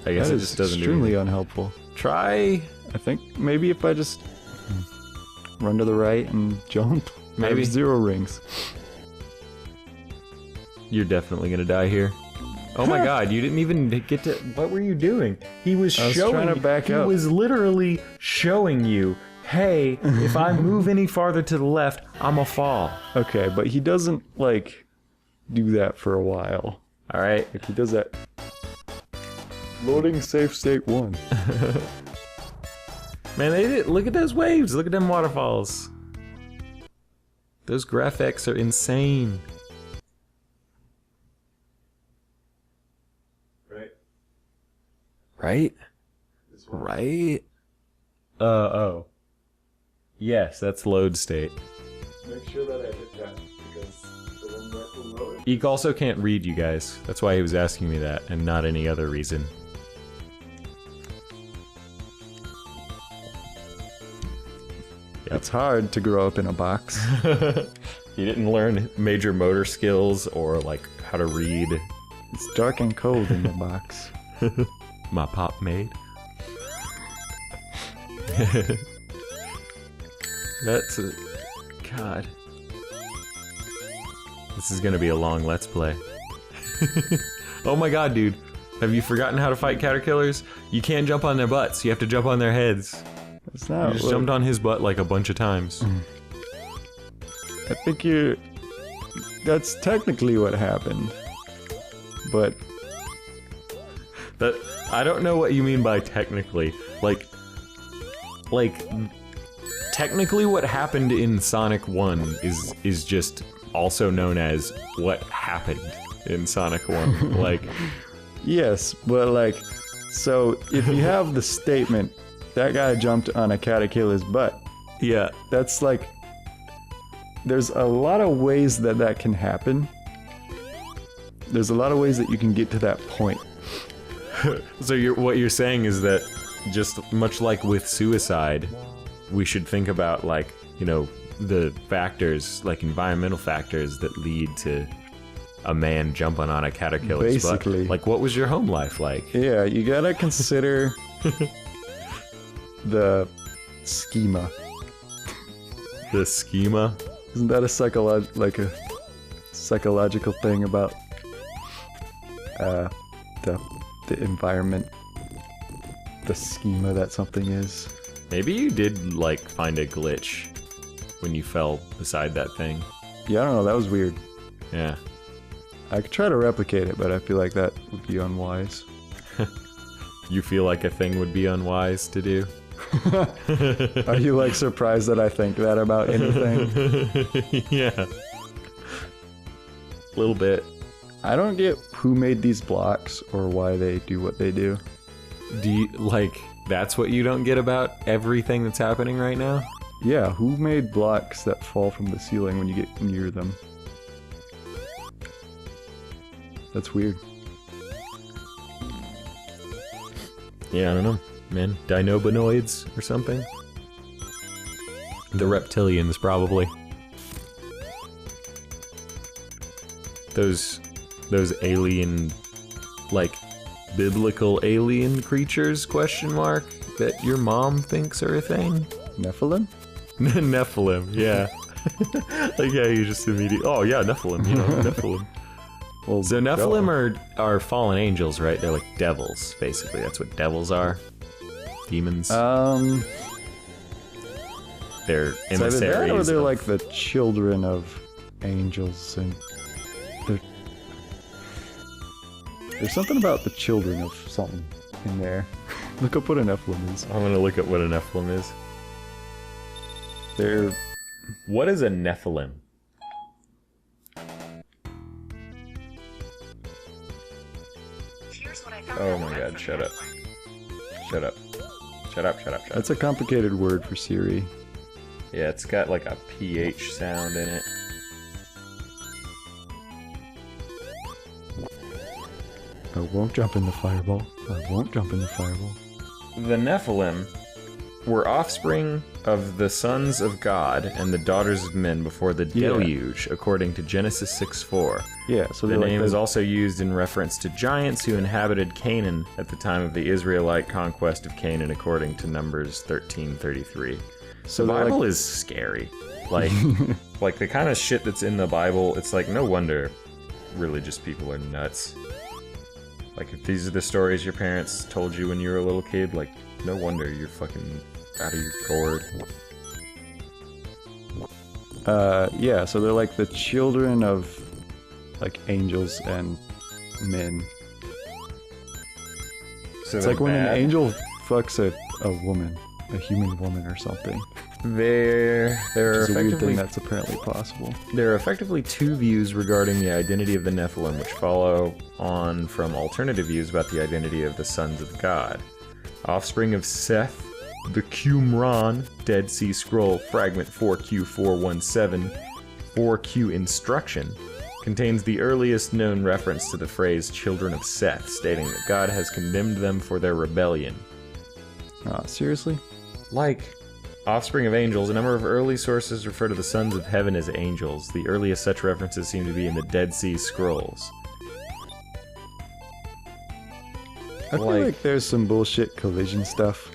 [SPEAKER 1] I guess
[SPEAKER 2] That
[SPEAKER 1] it
[SPEAKER 2] is
[SPEAKER 1] just doesn't do
[SPEAKER 2] extremely
[SPEAKER 1] anything.
[SPEAKER 2] unhelpful.
[SPEAKER 1] Try.
[SPEAKER 2] I think maybe if I just run to the right and jump, I have
[SPEAKER 1] Maybe.
[SPEAKER 2] 0 rings.
[SPEAKER 1] You're definitely gonna die here. Oh my god, you didn't even get to... What were you doing? He was
[SPEAKER 2] I was
[SPEAKER 1] showing...
[SPEAKER 2] trying to back
[SPEAKER 1] he
[SPEAKER 2] up.
[SPEAKER 1] was literally showing you, hey, if I move any farther to the left, I'ma fall.
[SPEAKER 2] Okay, but he doesn't like do that for a while.
[SPEAKER 1] Alright?
[SPEAKER 2] Like he does that. Loading safe state 1.
[SPEAKER 1] Man, they did... Look at those waves. Look at them waterfalls. Those graphics are insane. Right? Right? Oh. Yes, that's load state.
[SPEAKER 2] Make sure that I hit that because the one that will load.
[SPEAKER 1] Eek also can't read, you guys. That's why he was asking me that, and not any other reason.
[SPEAKER 2] It's hard to grow up in a box.
[SPEAKER 1] He didn't learn major motor skills or, like, how to read.
[SPEAKER 2] It's dark and cold in the box.
[SPEAKER 1] My pop made. That's a... God. This is gonna be a long Let's Play. Oh my god, dude. Have you forgotten how to fight caterpillars? You can't jump on their butts, you have to jump on their heads.
[SPEAKER 2] It's not.
[SPEAKER 1] You just jumped on his butt like a bunch of times.
[SPEAKER 2] I think you're. That's technically what happened. But
[SPEAKER 1] That... I don't know what you mean by technically. Like... Technically what happened in Sonic 1 is just also known as what happened in Sonic 1. Like...
[SPEAKER 2] yes, but like, so if you have the statement, that guy jumped on a caterpillar's butt,
[SPEAKER 1] Yeah.
[SPEAKER 2] that's like, there's a lot of ways that can happen. There's a lot of ways that you can get to that point.
[SPEAKER 1] So what you're saying is that just much like with suicide, we should think about, like, you know, the factors, like environmental factors that lead to a man jumping on a caterpillar's
[SPEAKER 2] Basically.
[SPEAKER 1] butt. Like, what was your home life like?
[SPEAKER 2] Yeah, you gotta consider the schema.
[SPEAKER 1] The schema?
[SPEAKER 2] Isn't that a psychological thing about the environment, the schema that something is?
[SPEAKER 1] Maybe you did, like, find a glitch when you fell beside that thing.
[SPEAKER 2] Yeah, I don't know, that was weird.
[SPEAKER 1] Yeah.
[SPEAKER 2] I could try to replicate it, but I feel like that would be unwise.
[SPEAKER 1] You feel like a thing would be unwise to do?
[SPEAKER 2] Are you, like, surprised that I think that about anything?
[SPEAKER 1] Yeah. A little bit.
[SPEAKER 2] I don't get who made these blocks or why they do what they do.
[SPEAKER 1] Do you, like, that's what you don't get about everything that's happening right now?
[SPEAKER 2] Yeah, who made blocks that fall from the ceiling when you get near them? That's weird.
[SPEAKER 1] Yeah, I don't know, man. Dinobanoids or something? The reptilians, probably. Those alien, like, biblical alien creatures, question mark, that your mom thinks are a thing?
[SPEAKER 2] Nephilim?
[SPEAKER 1] Nephilim, yeah. Like, yeah, you just immediately, oh yeah, Nephilim, you know, Nephilim.
[SPEAKER 2] Well,
[SPEAKER 1] So Nephilim are fallen angels, right? They're like devils, basically. That's what devils are. Demons. They're
[SPEAKER 2] it's either
[SPEAKER 1] emissaries.
[SPEAKER 2] that or they're
[SPEAKER 1] of-
[SPEAKER 2] like the children of angels, and there's something about the children of something in there. Look up what a Nephilim is.
[SPEAKER 1] I'm gonna look at what a Nephilim is.
[SPEAKER 2] They're
[SPEAKER 1] What is a Nephilim? Oh my god, shut up. Shut up. Shut up, shut up, shut up.
[SPEAKER 2] that's a complicated word for Siri.
[SPEAKER 1] Yeah, it's got like a PH sound in it.
[SPEAKER 2] I won't jump in the fireball. I won't jump in the fireball.
[SPEAKER 1] The Nephilim were offspring of the sons of God and the daughters of men before the
[SPEAKER 2] Yeah.
[SPEAKER 1] deluge, according to Genesis 6:4.
[SPEAKER 2] Yeah, so
[SPEAKER 1] The
[SPEAKER 2] they're
[SPEAKER 1] name
[SPEAKER 2] like
[SPEAKER 1] is also used in reference to giants who inhabited Canaan at the time of the Israelite conquest of Canaan, according to Numbers 13:33.
[SPEAKER 2] so
[SPEAKER 1] The
[SPEAKER 2] they're
[SPEAKER 1] Bible
[SPEAKER 2] like,
[SPEAKER 1] is scary. Like, like the kind of shit that's in the Bible, it's like, no wonder religious people are nuts. Like, if these are the stories your parents told you when you were a little kid, like, no wonder you're fucking out of your gourd.
[SPEAKER 2] yeah, so they're like the children of like angels and men.
[SPEAKER 1] So
[SPEAKER 2] It's like when an angel fucks a woman, a human woman or something.
[SPEAKER 1] They're
[SPEAKER 2] It's a weird thing
[SPEAKER 1] effectively
[SPEAKER 2] that's apparently possible.
[SPEAKER 1] there are effectively two views regarding the identity of the Nephilim, which follow on from alternative views about the identity of the sons of God. Offspring of Seth, the Qumran, Dead Sea Scroll, fragment 4Q417, 4Q instruction, contains the earliest known reference to the phrase children of Seth, stating that God has condemned them for their rebellion.
[SPEAKER 2] Seriously?
[SPEAKER 1] Like offspring of angels, a number of early sources refer to the sons of heaven as angels. The earliest such references seem to be in the Dead Sea Scrolls.
[SPEAKER 2] I feel like there's some bullshit collision stuff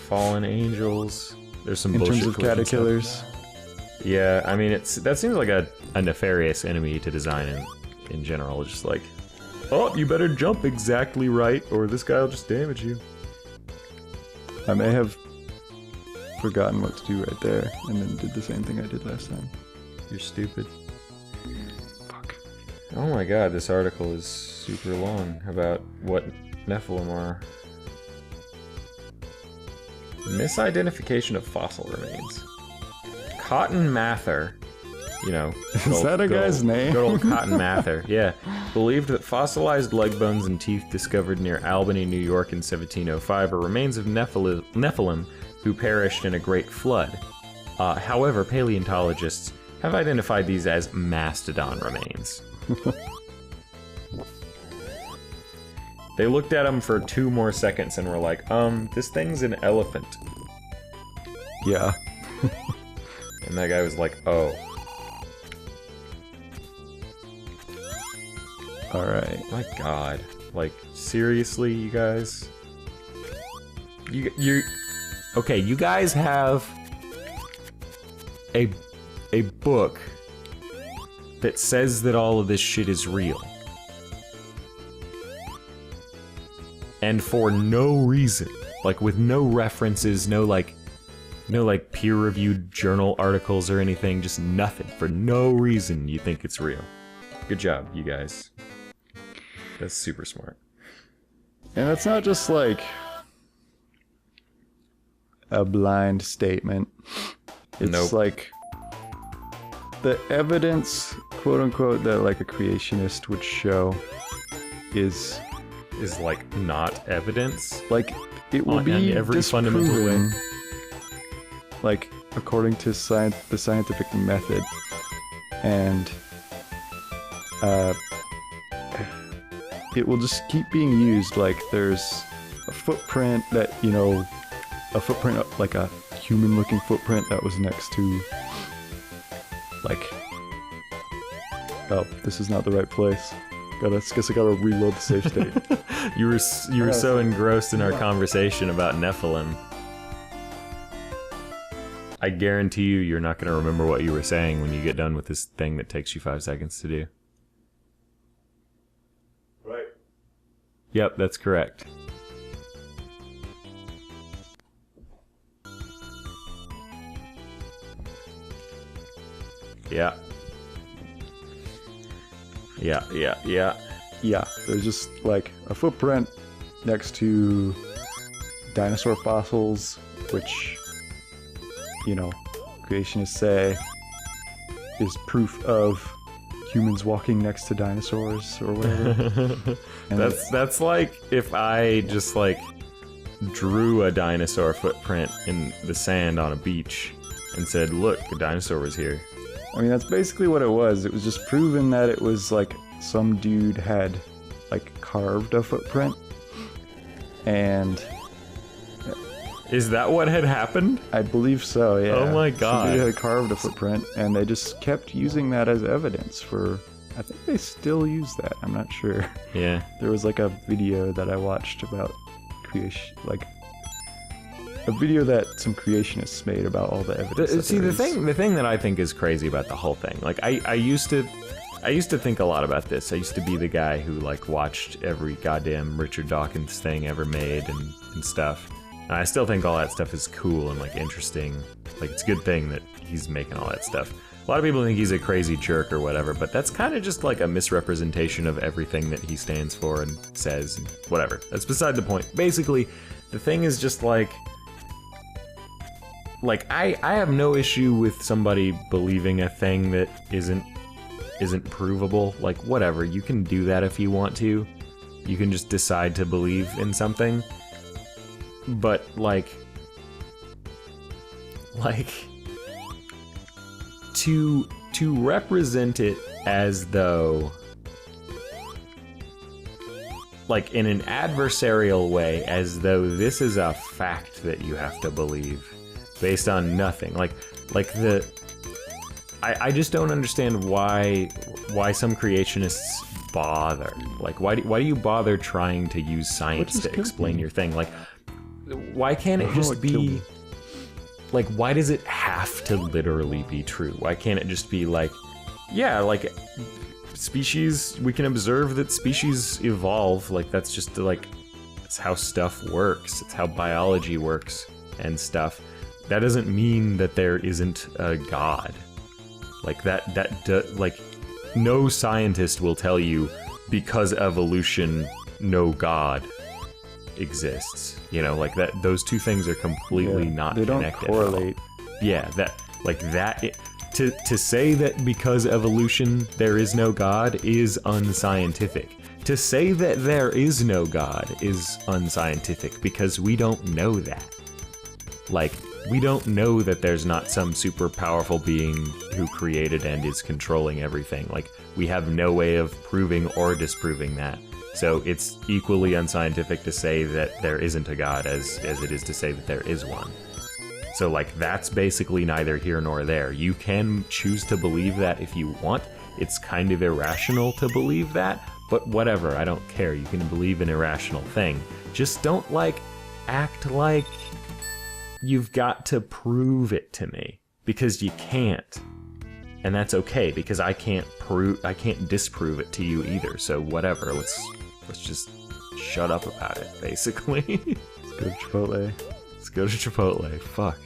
[SPEAKER 1] Fallen angels. There's some
[SPEAKER 2] in
[SPEAKER 1] bullshit
[SPEAKER 2] terms of
[SPEAKER 1] collision stuff.
[SPEAKER 2] caterpillars.
[SPEAKER 1] Yeah, I mean, that seems like a nefarious enemy to design in general. Just like, oh, you better jump exactly right, or this guy will just damage you.
[SPEAKER 2] I may have forgotten what to do right there, and then did the same thing I did last time.
[SPEAKER 1] You're stupid.
[SPEAKER 2] Fuck.
[SPEAKER 1] Oh my god, this article is super long about what Nephilim are. Misidentification of fossil remains. Cotton Mather, you know.
[SPEAKER 2] Is that a guy's name?
[SPEAKER 1] Good old Cotton Mather, yeah. Believed that fossilized leg bones and teeth discovered near Albany, New York in 1705 are remains of Nephilim who perished in a great flood. However, paleontologists have identified these as mastodon remains. They looked at them for 2 more seconds and were like, this thing's an elephant.
[SPEAKER 2] Yeah.
[SPEAKER 1] And that guy was like, oh.
[SPEAKER 2] Alright.
[SPEAKER 1] My god. Like, seriously, you guys? You Okay, you guys have a book that says that all of this shit is real. And for no reason, like with no references, no peer-reviewed journal articles or anything, just nothing. For no reason you think it's real. Good job, you guys. That's super smart.
[SPEAKER 2] And it's not just like a blind statement. It's like the evidence, quote unquote, that like a creationist would show is
[SPEAKER 1] like not evidence.
[SPEAKER 2] Like it will be
[SPEAKER 1] every fundamental way.
[SPEAKER 2] Like according to the scientific method, and it will just keep being used. Like there's a footprint that, you know, a footprint like a human-looking footprint that was next to, like, oh, this is not the right place. Guess I gotta reload the save state.
[SPEAKER 1] You were so engrossed in our conversation about Nephilim. I guarantee you're not gonna remember what you were saying when you get done with this thing that takes you 5 seconds to do.
[SPEAKER 2] Right.
[SPEAKER 1] Yep, that's correct. Yeah.
[SPEAKER 2] Yeah, there's just like a footprint next to dinosaur fossils, which, you know, creationists say is proof of humans walking next to dinosaurs or whatever. And
[SPEAKER 1] that's like if I just like drew a dinosaur footprint in the sand on a beach and said, look, the dinosaur was here.
[SPEAKER 2] I mean, that's basically what it was. It was just proven that it was like some dude had like carved a footprint. And
[SPEAKER 1] is that what had happened?
[SPEAKER 2] I believe so, yeah.
[SPEAKER 1] Oh my god.
[SPEAKER 2] Some dude had carved a footprint, and they just kept using that as evidence for... I think they still use that. I'm not sure.
[SPEAKER 1] Yeah.
[SPEAKER 2] There was like a video that I watched about creation, like a video that some creationists made about all the evidence.
[SPEAKER 1] See, the thing that I think is crazy about the whole thing, like I used to think a lot about this. I used to be the guy who like watched every goddamn Richard Dawkins thing ever made and stuff. And I still think all that stuff is cool and like interesting. Like it's a good thing that he's making all that stuff. A lot of people think he's a crazy jerk or whatever, but that's kind of just like a misrepresentation of everything that he stands for and says and whatever. That's beside the point. Basically, the thing is just like I have no issue with somebody believing a thing that isn't provable. Like whatever, you can do that if you want to. You can just decide to believe in something. But like to represent it as though, like in an adversarial way, as though this is a fact that you have to believe based on nothing. I just don't understand why some creationists bother. Like why do you bother trying to use science to explain your thing? Like why can't it just be like, why does it have to literally be true? Why can't it just be like, yeah, like species, we can observe that species evolve, like that's just like, it's how stuff works, it's how biology works and stuff. That doesn't mean that there isn't a god. Like like no scientist will tell you because evolution, no god exists. You know, like that. Those two things are completely not connected.
[SPEAKER 2] They don't correlate.
[SPEAKER 1] Yeah, to say that because evolution there is no god is unscientific. To say that there is no god is unscientific because we don't know that. Like, we don't know that there's not some super powerful being who created and is controlling everything. Like, we have no way of proving or disproving that. So it's equally unscientific to say that there isn't a god as it is to say that there is one. So like, that's basically neither here nor there. You can choose to believe that if you want. It's kind of irrational to believe that, but whatever, I don't care. You can believe an irrational thing. Just don't like act like you've got to prove it to me, because you can't. And that's okay, because I can't disprove it to you either. So whatever, let's just shut up about it, basically.
[SPEAKER 2] Let's go to Chipotle.
[SPEAKER 1] Let's go to Chipotle. Fuck.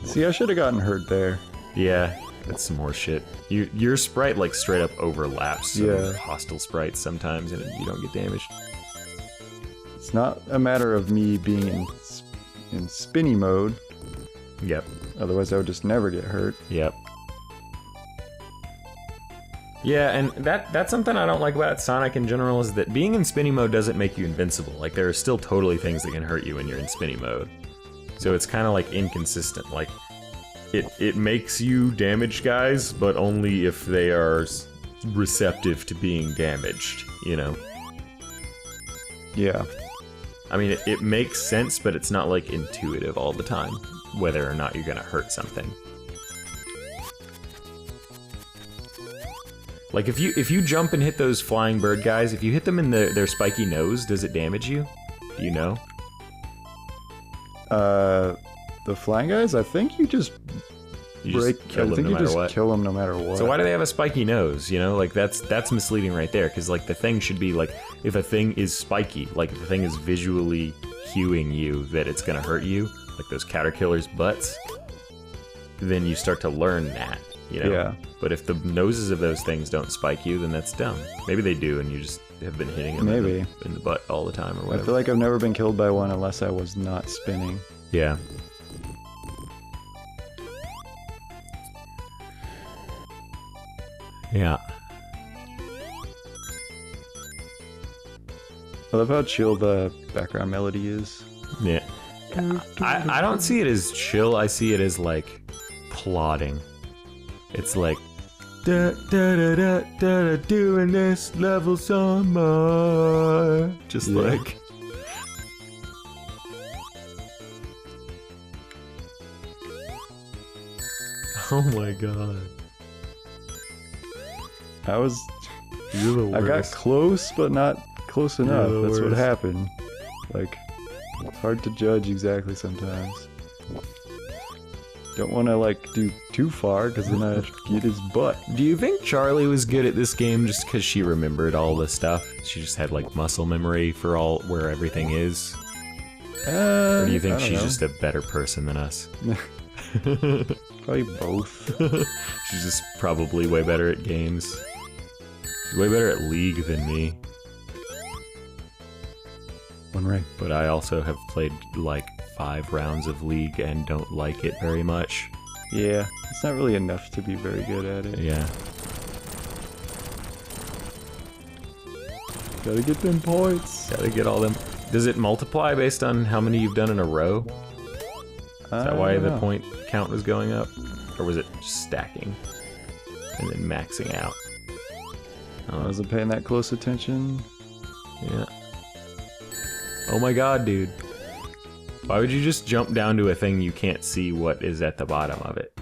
[SPEAKER 2] See, I should have gotten hurt there.
[SPEAKER 1] Yeah, that's some more shit. Your sprite like straight up overlaps some hostile sprites sometimes, and you don't get damaged.
[SPEAKER 2] It's not a matter of me being in spinny mode.
[SPEAKER 1] Yep.
[SPEAKER 2] Otherwise, I would just never get hurt.
[SPEAKER 1] Yep. Yeah, and that's something I don't like about Sonic in general, is that being in spinny mode doesn't make you invincible. Like, there are still totally things that can hurt you when you're in spinny mode. So it's kind of like inconsistent. Like, it makes you damage guys, but only if they are receptive to being damaged, you know?
[SPEAKER 2] Yeah.
[SPEAKER 1] I mean, it makes sense, but it's not like intuitive all the time, whether or not you're gonna hurt something. Like, if you jump and hit those flying bird guys, if you hit them in their spiky nose, does it damage you? Do you know?
[SPEAKER 2] The flying guys, I think you just kill them no matter what.
[SPEAKER 1] So why do they have a spiky nose, you know? Like, that's misleading right there, because, like, the thing should be, like, if a thing is spiky, like, if the thing is visually cueing you that it's gonna hurt you, like those caterpillars' butts, then you start to learn that, you know?
[SPEAKER 2] Yeah.
[SPEAKER 1] But if the noses of those things don't spike you, then that's dumb. Maybe they do, and you just have been hitting them in the butt all the time or whatever.
[SPEAKER 2] I feel like I've never been killed by one unless I was not spinning.
[SPEAKER 1] Yeah. Yeah.
[SPEAKER 2] I love how chill the background melody is.
[SPEAKER 1] Yeah. I don't see it as chill, I see it as, like, plodding. It's like, da da da da da, doing this level some more. Just like. Oh my god.
[SPEAKER 2] I got close, but not close enough. That's what happened. Like, it's hard to judge exactly sometimes. Don't want to, like, do too far, because then I get his butt.
[SPEAKER 1] Do you think Charlie was good at this game just because she remembered all the stuff? She just had, like, muscle memory for where everything is? Or do you think she's just a better person than us?
[SPEAKER 2] Probably both.
[SPEAKER 1] She's just probably way better at games. She's way better at League than me.
[SPEAKER 2] One ring.
[SPEAKER 1] But I also have played, like, 5 rounds of League and don't like it very much.
[SPEAKER 2] Yeah, it's not really enough to be very good at it.
[SPEAKER 1] Yeah.
[SPEAKER 2] Gotta get them points.
[SPEAKER 1] Gotta get all them. Does it multiply based on how many you've done in a row? Is that why the point count was going up? Or was it just stacking and then maxing out?
[SPEAKER 2] I wasn't paying that close attention.
[SPEAKER 1] Yeah. Oh my god, dude. Why would you just jump down to a thing you can't see what is at the bottom of it?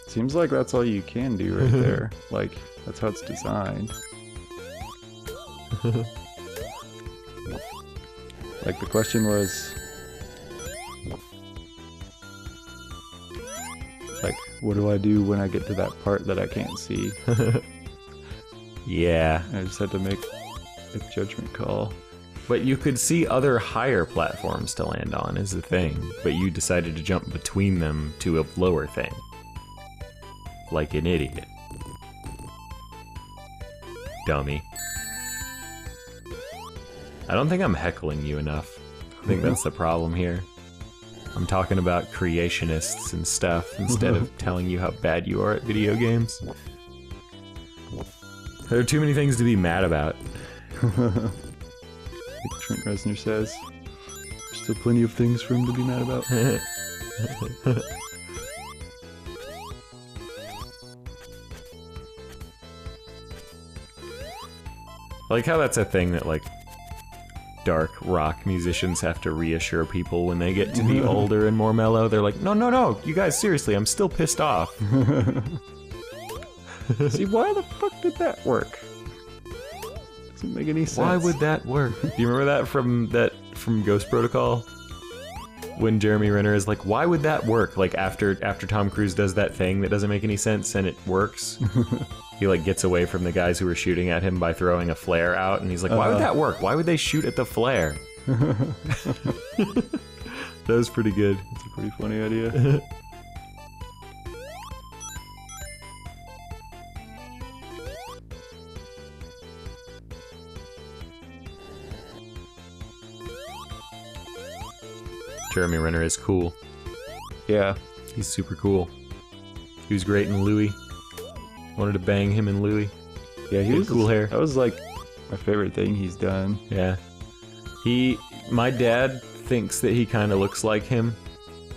[SPEAKER 2] Seems like that's all you can do right there. Like, that's how it's designed. Like, the question was... like, what do I do when I get to that part that I can't see?
[SPEAKER 1] Yeah.
[SPEAKER 2] I just had to make a judgment call.
[SPEAKER 1] But you could see other higher platforms to land on, is the thing. But you decided to jump between them to a lower thing. Like an idiot. Dummy. I don't think I'm heckling you enough. I think that's the problem here. I'm talking about creationists and stuff instead of telling you how bad you are at video games. There are too many things to be mad about.
[SPEAKER 2] Like Trent Reznor says, there's still plenty of things for him to be mad about.
[SPEAKER 1] I like how that's a thing that, like, dark rock musicians have to reassure people when they get to be older and more mellow. They're like, no, you guys, seriously, I'm still pissed off.
[SPEAKER 2] See, why the fuck did that work? Doesn't make any sense.
[SPEAKER 1] Why would that work? Do you remember that from Ghost Protocol? when Jeremy Renner is like, why would that work? Like after Tom Cruise does that thing that doesn't make any sense and it works. He like gets away from the guys who were shooting at him by throwing a flare out, and he's like, why would that work? Why would they shoot at the flare? That was pretty good.
[SPEAKER 2] It's a pretty funny idea.
[SPEAKER 1] Jeremy Renner is cool.
[SPEAKER 2] Yeah.
[SPEAKER 1] He's super cool. He was great in Louis. Wanted to bang him in Louis.
[SPEAKER 2] Yeah, he was
[SPEAKER 1] cool hair.
[SPEAKER 2] That was like my favorite thing he's done.
[SPEAKER 1] Yeah. My dad thinks that he kind of looks like him.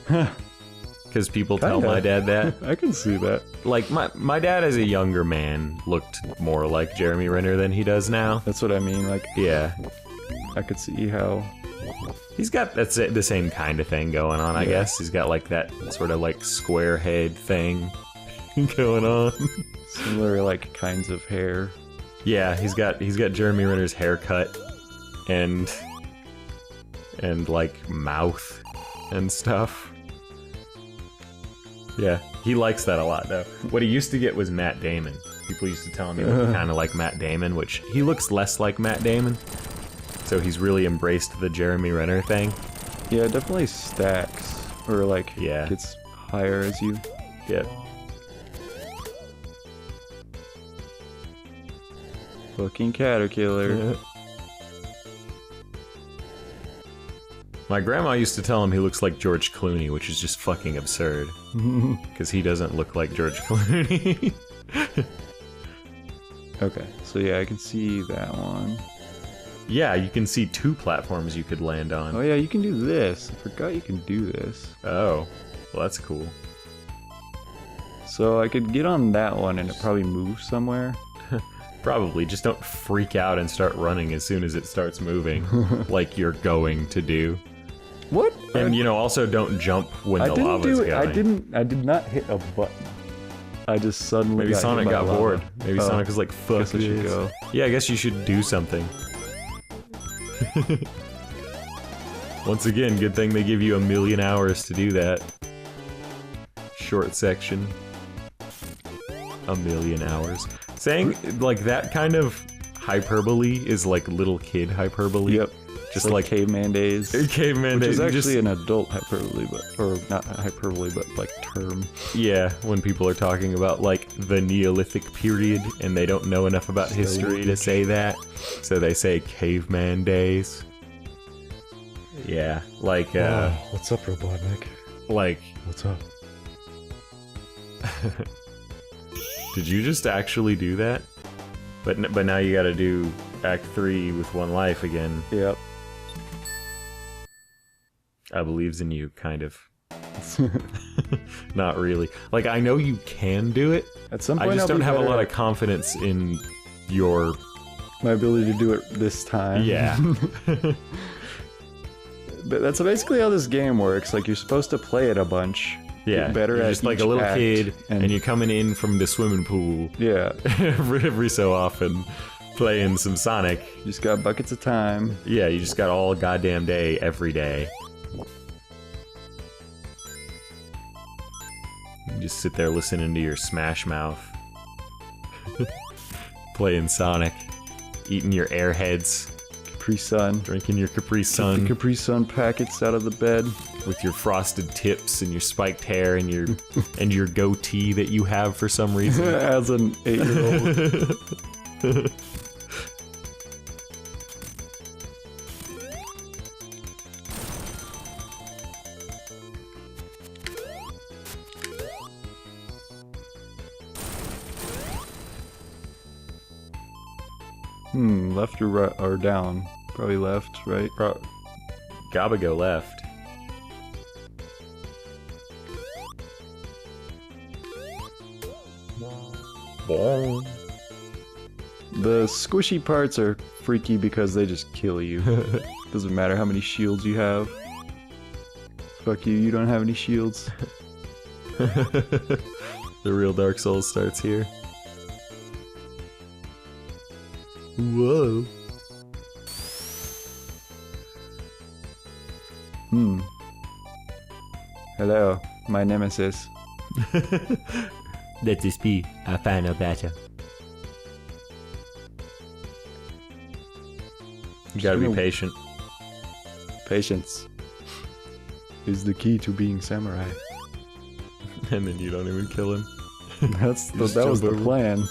[SPEAKER 1] Because people tell my dad that.
[SPEAKER 2] I can see that.
[SPEAKER 1] Like, my dad as a younger man looked more like Jeremy Renner than he does now.
[SPEAKER 2] That's what I mean, like...
[SPEAKER 1] Yeah.
[SPEAKER 2] I could see how...
[SPEAKER 1] He's got the same kind of thing going on, I guess. He's got, like, that sort of, like, square head thing going on.
[SPEAKER 2] Similar, like, kinds of hair.
[SPEAKER 1] Yeah, he's got Jeremy Renner's haircut and like mouth and stuff. Yeah, he likes that a lot though. What he used to get was Matt Damon. People used to tell him he looked kind of like Matt Damon, which he looks less like Matt Damon. So he's really embraced the Jeremy Renner thing.
[SPEAKER 2] Yeah, it definitely stacks, or like gets higher as you.
[SPEAKER 1] Yeah.
[SPEAKER 2] Fucking Caterkiller.
[SPEAKER 1] My grandma used to tell him he looks like George Clooney, which is just fucking absurd. Because he doesn't look like George Clooney.
[SPEAKER 2] Okay, so yeah, I can see that one.
[SPEAKER 1] Yeah, you can see 2 platforms you could land on.
[SPEAKER 2] Oh yeah, you can do this. I forgot you can do this.
[SPEAKER 1] Oh, well that's cool.
[SPEAKER 2] So I could get on that one and it probably moves somewhere.
[SPEAKER 1] Probably. Just don't freak out and start running as soon as it starts moving, like you're going to do.
[SPEAKER 2] What?
[SPEAKER 1] And you know, also don't jump when the lava's going.
[SPEAKER 2] I did not hit a button. I just suddenly
[SPEAKER 1] Maybe Sonic got bored. Maybe Sonic was like, fuck
[SPEAKER 2] guess I should go.
[SPEAKER 1] Yeah, I guess you should do something. Once again, good thing they give you 1,000,000 hours to do that. Short section. 1,000,000 hours. Saying, like, that kind of hyperbole is like little kid hyperbole.
[SPEAKER 2] Yep.
[SPEAKER 1] Just
[SPEAKER 2] like Caveman Days.
[SPEAKER 1] Caveman Days.
[SPEAKER 2] Which is actually an adult hyperbole, or not hyperbole, but like term.
[SPEAKER 1] Yeah, when people are talking about like the Neolithic period and they don't know enough about history to say that, so they say Caveman Days. Yeah, like
[SPEAKER 2] what's up, Robotnik?
[SPEAKER 1] Like,
[SPEAKER 2] what's up?
[SPEAKER 1] Did you just actually do that? But now you gotta do Act 3 with 1 life again.
[SPEAKER 2] Yep.
[SPEAKER 1] I believes in you, kind of. Not really. Like, I know you can do it.
[SPEAKER 2] At some point,
[SPEAKER 1] I just don't have a lot of confidence in your...
[SPEAKER 2] my ability to do it this time.
[SPEAKER 1] Yeah.
[SPEAKER 2] But that's basically how this game works. Like, you're supposed to play it a bunch.
[SPEAKER 1] Yeah,
[SPEAKER 2] better
[SPEAKER 1] you're
[SPEAKER 2] at
[SPEAKER 1] just like a
[SPEAKER 2] each
[SPEAKER 1] little
[SPEAKER 2] act,
[SPEAKER 1] kid, and you're coming in from the swimming pool.
[SPEAKER 2] Yeah.
[SPEAKER 1] every so often, playing some Sonic.
[SPEAKER 2] You just got buckets of time.
[SPEAKER 1] Yeah, you just got all goddamn day, every day. You just sit there listening to your Smash Mouth. Playing Sonic. Eating your Airheads.
[SPEAKER 2] Capri Sun.
[SPEAKER 1] Drinking your Capri Sun.
[SPEAKER 2] Get the Capri Sun packets out of the bed.
[SPEAKER 1] With your frosted tips and your spiked hair and your and your goatee that you have for some reason.
[SPEAKER 2] As an 8-year-old. Left or right or down? Probably left, right?
[SPEAKER 1] Gotta go left.
[SPEAKER 2] The squishy parts are freaky because they just kill you. Doesn't matter how many shields you have. Fuck you, you don't have any shields.
[SPEAKER 1] The real Dark Souls starts here. Whoa.
[SPEAKER 2] Hello, my nemesis.
[SPEAKER 1] Let this be a final battle. You gotta be patient.
[SPEAKER 2] Patience is the key to being samurai.
[SPEAKER 1] And then you don't even kill him.
[SPEAKER 2] That was the plan.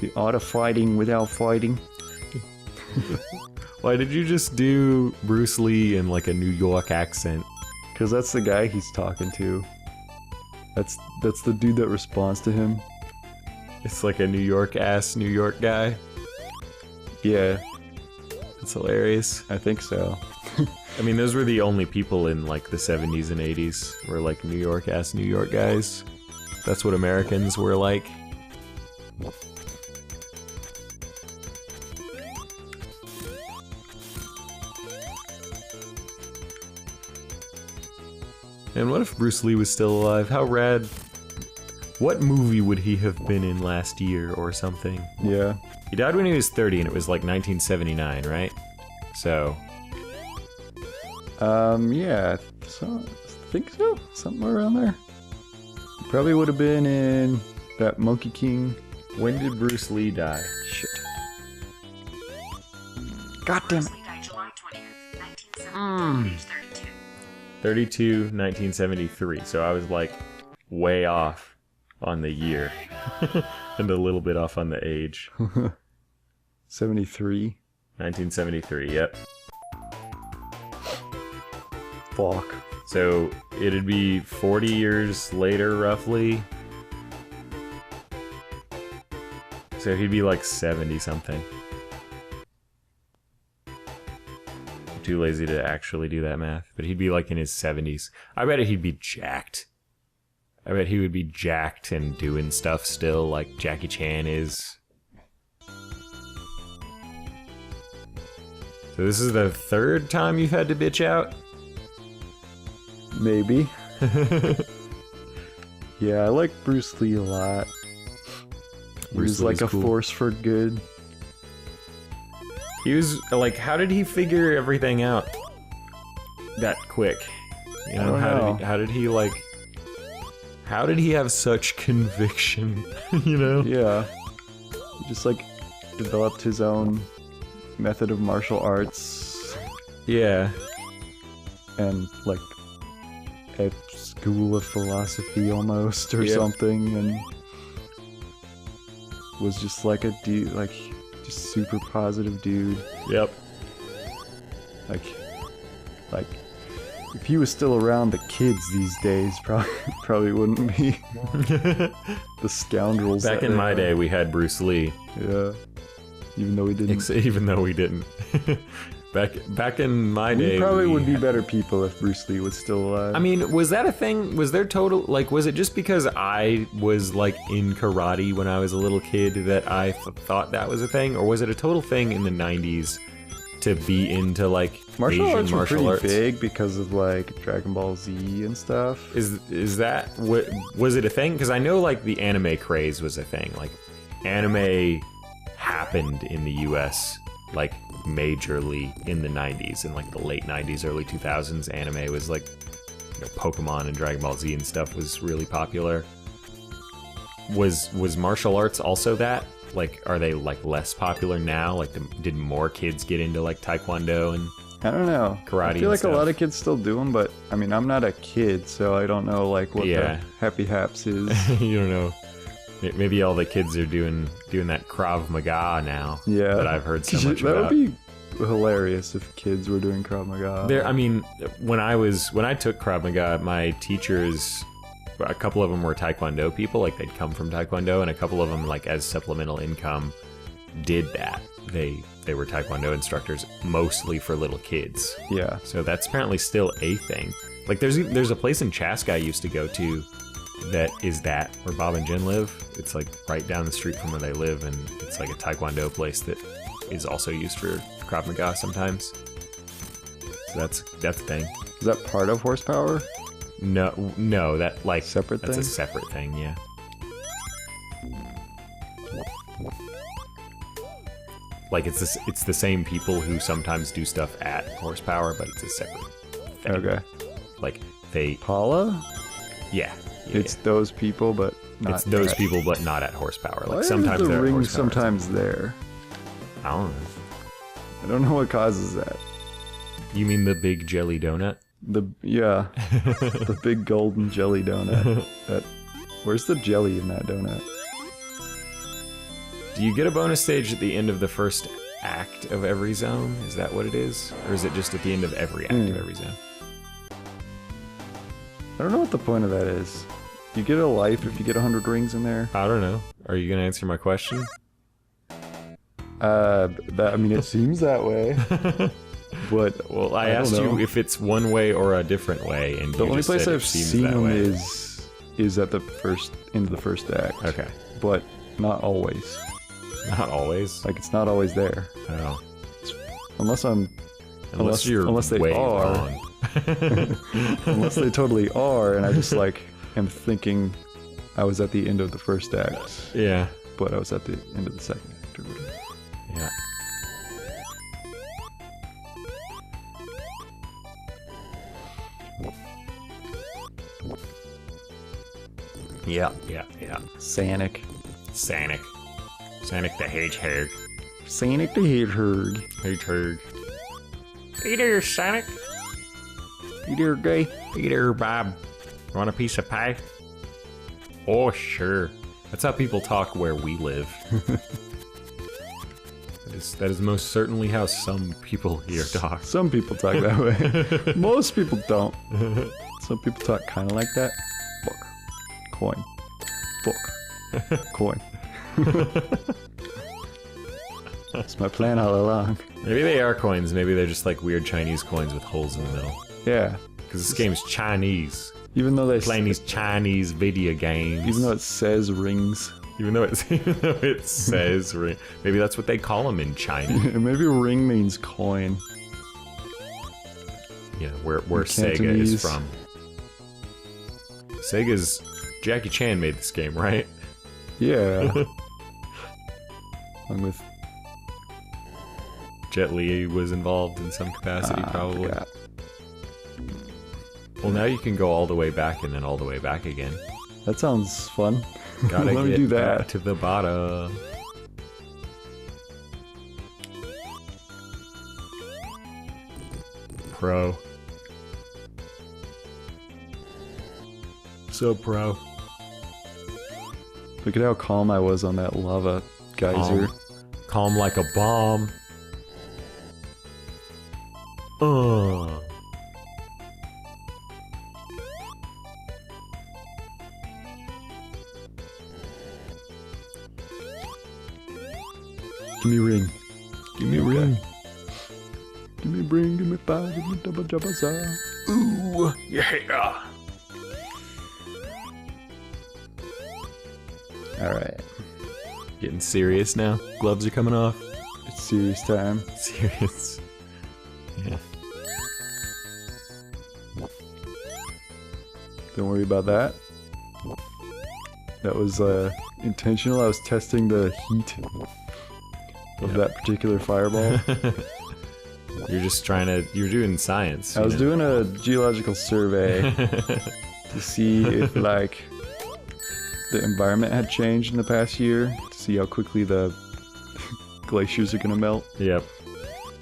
[SPEAKER 2] The art of fighting without fighting.
[SPEAKER 1] Why did you just do Bruce Lee in like a New York accent?
[SPEAKER 2] Because that's the guy he's talking to. That's the dude that responds to him.
[SPEAKER 1] It's like a New York guy.
[SPEAKER 2] Yeah,
[SPEAKER 1] It's hilarious.
[SPEAKER 2] I think so.
[SPEAKER 1] I mean, those were the only people in like the 70s and 80s were like New York guys. That's what Americans were like. And what if Bruce Lee was still alive? How rad. What movie would he have been in last year or something?
[SPEAKER 2] Yeah.
[SPEAKER 1] He died when he was 30 and it was like 1979, right? So.
[SPEAKER 2] Yeah. So, I think so. Somewhere around there. Probably would have been in that Monkey King.
[SPEAKER 1] When did Bruce Lee die?
[SPEAKER 2] Shit. God damn it.
[SPEAKER 3] Bruce Lee died July 20th, 1970, age
[SPEAKER 1] 32, 1973. So I was like way off on the year and a little bit off on the age.
[SPEAKER 2] 73.
[SPEAKER 1] 1973, yep.
[SPEAKER 2] Fuck.
[SPEAKER 1] So it'd be 40 years later, roughly. So he'd be like 70 something. I'm too lazy to actually do that math, but he'd be like in his 70s. I bet he'd be jacked. I bet he would be jacked and doing stuff still like Jackie Chan is. So this is the third time you've had to bitch out?
[SPEAKER 2] Maybe. Yeah, I like Bruce Lee a lot. He was like a force for good.
[SPEAKER 1] He was like, how did he figure everything out that quick? You know, how did he have such conviction? You know?
[SPEAKER 2] Yeah. He just like developed his own method of martial arts.
[SPEAKER 1] Yeah.
[SPEAKER 2] And like a school of philosophy almost or something, and was just like a dude, like just super positive dude.
[SPEAKER 1] Yep.
[SPEAKER 2] Like if he was still around, the kids these days probably wouldn't be the scoundrels.
[SPEAKER 1] Back in my day, we had Bruce Lee.
[SPEAKER 2] Yeah. Even though we didn't.
[SPEAKER 1] Even though we didn't. Back in my day,
[SPEAKER 2] we probably would be better people if Bruce Lee was still alive.
[SPEAKER 1] I mean, was that a thing? Was there total, like, was it just because I was, like, in karate when I was a little kid that I thought that was a thing? Or was it a total thing in the 90s to be into, like,
[SPEAKER 2] martial
[SPEAKER 1] Asian
[SPEAKER 2] arts were
[SPEAKER 1] martial
[SPEAKER 2] pretty
[SPEAKER 1] arts?
[SPEAKER 2] big because of, like, Dragon Ball Z and stuff.
[SPEAKER 1] Is that, was it a thing? Because I know, like, the anime craze was a thing. Like, anime happened in the US, like, majorly in the 90s, in like the late 90s, early 2000s. Anime was like, you know, Pokemon and Dragon Ball Z and stuff was really popular. Was martial arts also that? Like, are they like less popular now? Like, did more kids get into like Taekwondo and
[SPEAKER 2] I don't know.
[SPEAKER 1] Karate?
[SPEAKER 2] I feel like
[SPEAKER 1] stuff?
[SPEAKER 2] a lot of kids still do them, but I mean, I'm not a kid, so I don't know like what the Happy Haps is.
[SPEAKER 1] You don't know. Maybe all the kids are doing that Krav Maga now.
[SPEAKER 2] Yeah,
[SPEAKER 1] that I've heard so much
[SPEAKER 2] that
[SPEAKER 1] about.
[SPEAKER 2] That would be hilarious if kids were doing Krav Maga.
[SPEAKER 1] I mean, when I took Krav Maga, my teachers, a couple of them were Taekwondo people, like they'd come from Taekwondo, and a couple of them, like as supplemental income, did that. They were Taekwondo instructors, mostly for little kids.
[SPEAKER 2] Yeah.
[SPEAKER 1] So that's apparently still a thing. Like there's a place in Chaska I used to go to that is that where Bob and Jen live. It's like right down the street from where they live, and it's like a Taekwondo place that is also used for Krav Maga sometimes. So that's a thing.
[SPEAKER 2] Is that part of Horsepower?
[SPEAKER 1] No, that like
[SPEAKER 2] separate
[SPEAKER 1] that's
[SPEAKER 2] thing?
[SPEAKER 1] a separate thing, yeah. Like it's the same people who sometimes do stuff at Horsepower, but it's a separate thing.
[SPEAKER 2] Okay.
[SPEAKER 1] Like they
[SPEAKER 2] Paula?
[SPEAKER 1] yeah.
[SPEAKER 2] It's those people, but not
[SPEAKER 1] It's those
[SPEAKER 2] at-
[SPEAKER 1] people, but not at Horsepower. Like
[SPEAKER 2] Why
[SPEAKER 1] sometimes
[SPEAKER 2] is the
[SPEAKER 1] they're at
[SPEAKER 2] ring
[SPEAKER 1] Horsepower.
[SPEAKER 2] sometimes there?
[SPEAKER 1] I don't know.
[SPEAKER 2] I don't know what causes that.
[SPEAKER 1] You mean the big jelly donut?
[SPEAKER 2] Yeah, the big golden jelly donut. Where's the jelly in that donut?
[SPEAKER 1] Do you get a bonus stage at the end of the first act of every zone? Is that what it is? Or is it just at the end of every act of every zone?
[SPEAKER 2] I don't know what the point of that is. You get a life if you get 100 rings in there.
[SPEAKER 1] I don't know. Are you gonna answer my question?
[SPEAKER 2] I mean, it seems that way. But
[SPEAKER 1] Well, I
[SPEAKER 2] don't
[SPEAKER 1] asked
[SPEAKER 2] know.
[SPEAKER 1] you if it's one way or a different way, and
[SPEAKER 2] The
[SPEAKER 1] you
[SPEAKER 2] only
[SPEAKER 1] just
[SPEAKER 2] place
[SPEAKER 1] said
[SPEAKER 2] I've
[SPEAKER 1] it seems
[SPEAKER 2] seen
[SPEAKER 1] that
[SPEAKER 2] them
[SPEAKER 1] way.
[SPEAKER 2] is at the end of the first act.
[SPEAKER 1] Okay.
[SPEAKER 2] But not always.
[SPEAKER 1] Not always.
[SPEAKER 2] Like, it's not always there.
[SPEAKER 1] Oh.
[SPEAKER 2] Unless
[SPEAKER 1] You're
[SPEAKER 2] unless they
[SPEAKER 1] way
[SPEAKER 2] are.
[SPEAKER 1] wrong.
[SPEAKER 2] Unless they totally are, and I just like am thinking I was at the end of the first act,
[SPEAKER 1] Yeah.
[SPEAKER 2] but I was at the end of the second act or whatever.
[SPEAKER 1] Yeah. Yeah. Yeah.
[SPEAKER 2] Sonic.
[SPEAKER 1] Sonic the Hedgehog.
[SPEAKER 2] Sonic the Hedgehog.
[SPEAKER 1] Hedgehog. Hey there, Sonic.
[SPEAKER 2] You there, guy?
[SPEAKER 1] Hey there, Bob. Want a piece of pie? Oh, sure. That's how people talk where we live. That is most certainly how some people here talk.
[SPEAKER 2] Some people talk that way. Most people don't. Some people talk kind of like that. Fuck. Coin. Fuck. Coin. That's my plan all along.
[SPEAKER 1] Maybe they are coins. Maybe they're just like weird Chinese coins with holes in the middle.
[SPEAKER 2] Yeah.
[SPEAKER 1] Because this game's Chinese.
[SPEAKER 2] Even though they
[SPEAKER 1] Playing these Chinese video games.
[SPEAKER 2] even though it says rings.
[SPEAKER 1] Even though it says ring. Maybe that's what they call them in China.
[SPEAKER 2] Maybe ring means coin.
[SPEAKER 1] Yeah, where Sega
[SPEAKER 2] Cantonese.
[SPEAKER 1] is from. Sega's Jackie Chan made this game, right?
[SPEAKER 2] Yeah. Along with
[SPEAKER 1] Jet Li was involved in some capacity, probably.
[SPEAKER 2] forgot.
[SPEAKER 1] Well, now you can go all the way back and then all the way back again.
[SPEAKER 2] That sounds fun.
[SPEAKER 1] Gotta
[SPEAKER 2] Let me
[SPEAKER 1] get
[SPEAKER 2] do
[SPEAKER 1] back
[SPEAKER 2] that.
[SPEAKER 1] to the bottom. Pro. So pro.
[SPEAKER 2] Look at how calm I was on that lava geyser.
[SPEAKER 1] Calm like a bomb.
[SPEAKER 2] Give me a ring. Give me a ring. Give me a ring, give me five, give me double jabba za.
[SPEAKER 1] Ooh, yeah.
[SPEAKER 2] Alright.
[SPEAKER 1] Getting serious now. Gloves are coming off.
[SPEAKER 2] It's serious time.
[SPEAKER 1] Serious. Yeah.
[SPEAKER 2] Don't worry about that. That was intentional. I was testing the heat of that particular fireball.
[SPEAKER 1] You're just trying to. You're doing science.
[SPEAKER 2] I was doing a geological survey to see if, like, the environment had changed in the past year, to see how quickly the glaciers are gonna melt.
[SPEAKER 1] Yep.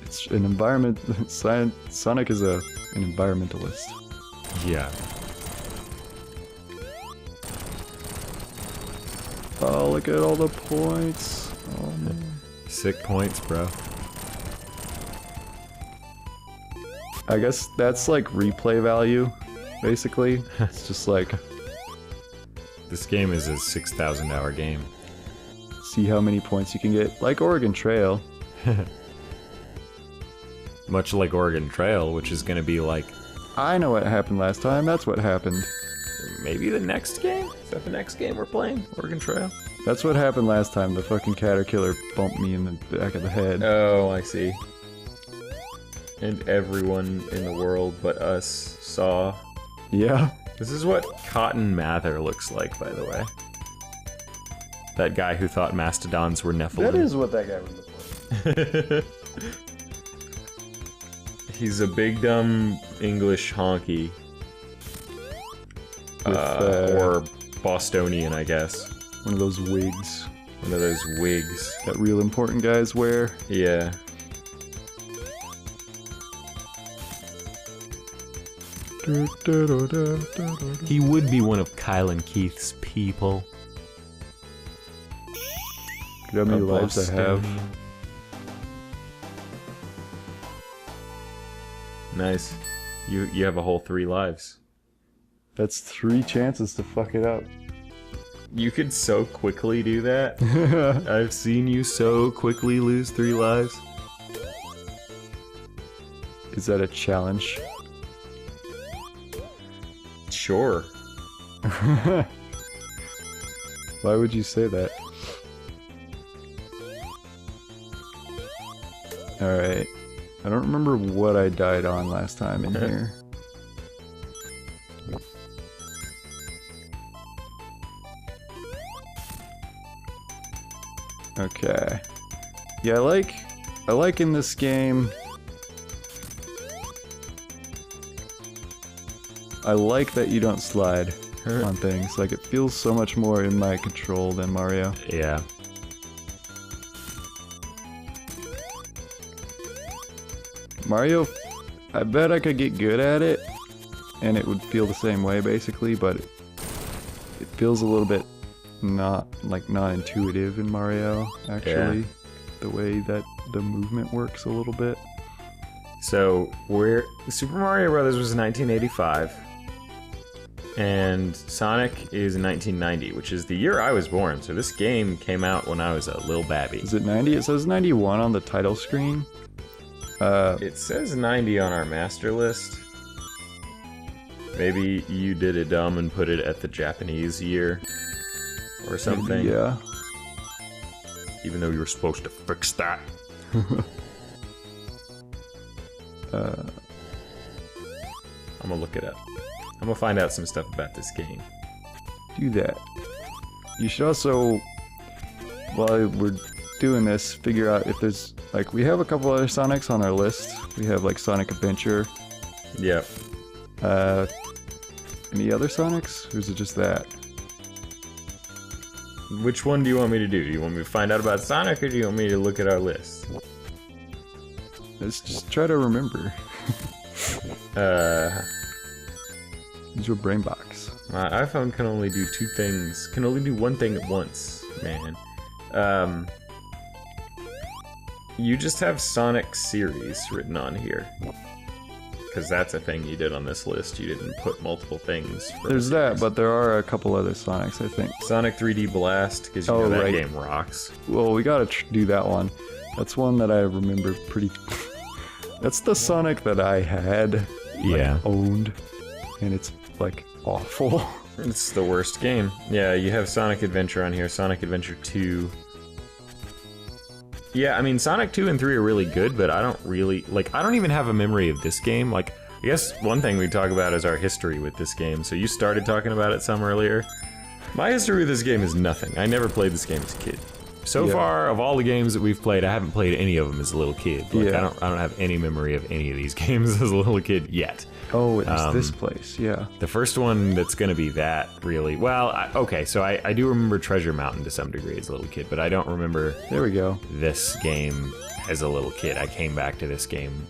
[SPEAKER 2] It's an environment. Sonic is an environmentalist.
[SPEAKER 1] Yeah.
[SPEAKER 2] Oh, look at all the points. Oh man.
[SPEAKER 1] Sick points, bro.
[SPEAKER 2] I guess that's like replay value, basically. It's just like,
[SPEAKER 1] This game is a 6,000-hour game.
[SPEAKER 2] see how many points you can get. Like Oregon Trail.
[SPEAKER 1] Much like Oregon Trail, which is gonna be like
[SPEAKER 2] I know what happened last time. That's what happened.
[SPEAKER 1] maybe the next game. Is that the next game we're playing? Oregon Trail.
[SPEAKER 2] That's what happened last time. The fucking caterpillar bumped me in the back of the head.
[SPEAKER 1] Oh, I see. And everyone in the world but us saw.
[SPEAKER 2] Yeah.
[SPEAKER 1] This is what Cotton Mather looks like, by the way. That guy who thought mastodons were Nephilim.
[SPEAKER 2] That is what that guy would look like.
[SPEAKER 1] He's a big dumb English honky.
[SPEAKER 2] With,
[SPEAKER 1] or Bostonian, I guess.
[SPEAKER 2] one of those wigs
[SPEAKER 1] One of those wigs.
[SPEAKER 2] that real important guys wear.
[SPEAKER 1] Yeah. He would be one of Kyle and Keith's people.
[SPEAKER 2] Look how many lives I have.
[SPEAKER 1] Bostonian. Nice. You have a whole 3 lives.
[SPEAKER 2] That's 3 chances to fuck it up.
[SPEAKER 1] You could so quickly do that. I've seen you so quickly lose 3 lives.
[SPEAKER 2] Is that a challenge?
[SPEAKER 1] Sure.
[SPEAKER 2] Why would you say that? Alright. I don't remember what I died on last time in here. Okay. Yeah, I like in this game. I like that you don't slide on things. Like, it feels so much more in my control than Mario.
[SPEAKER 1] Yeah.
[SPEAKER 2] Mario, I bet I could get good at it, and it would feel the same way, basically, but it feels a little bit not intuitive in Mario, actually.
[SPEAKER 1] Yeah.
[SPEAKER 2] The way that the movement works a little bit.
[SPEAKER 1] So, Super Mario Brothers was 1985, and Sonic is 1990, which is the year I was born. So this game came out when I was a little babby.
[SPEAKER 2] Is it 90? It says 91 on the title screen.
[SPEAKER 1] It says 90 on our master list. Maybe you did it dumb and put it at the Japanese year or something.
[SPEAKER 2] Maybe, yeah.
[SPEAKER 1] Even though you were supposed to fix that. I'm gonna look it up. I'm gonna find out some stuff about this game.
[SPEAKER 2] Do that. You should also, while we're doing this, figure out if there's, like, we have a couple other Sonics on our list. We have, like, Sonic Adventure.
[SPEAKER 1] Yep.
[SPEAKER 2] Any other Sonics? Or is it just that?
[SPEAKER 1] Which one do you want me to do? Do you want me to find out about Sonic, or do you want me to look at our list?
[SPEAKER 2] Let's just try to remember. Use your brain box.
[SPEAKER 1] My iPhone can only do 2 things. Can only do 1 thing at once, man. You just have Sonic series written on here. Because that's a thing you did on this list. You didn't put multiple things.
[SPEAKER 2] There's that, but there are a couple other Sonics, I think.
[SPEAKER 1] Sonic 3D Blast, because you know that
[SPEAKER 2] right.
[SPEAKER 1] game rocks.
[SPEAKER 2] Well, we gotta do that one. That's one that I remember pretty... That's the Sonic that I had,
[SPEAKER 1] Yeah.
[SPEAKER 2] owned, and it's, like, awful.
[SPEAKER 1] It's the worst game. Yeah, you have Sonic Adventure on here, Sonic Adventure 2. Yeah, I mean, Sonic 2 and 3 are really good, but I don't really... Like, I don't even have a memory of this game. Like, I guess one thing we talk about is our history with this game. So you started talking about it some earlier. My history with this game is nothing. I never played this game as a kid. So far, of all the games that we've played, I haven't played any of them as a little kid. Like, I don't have any memory of any of these games as a little kid yet.
[SPEAKER 2] Oh, it's this place, yeah.
[SPEAKER 1] The first one that's going to be that, really... Well, okay, so I do remember Treasure Mountain to some degree as a little kid, but I don't remember...
[SPEAKER 2] There we go.
[SPEAKER 1] This game as a little kid. I came back to this game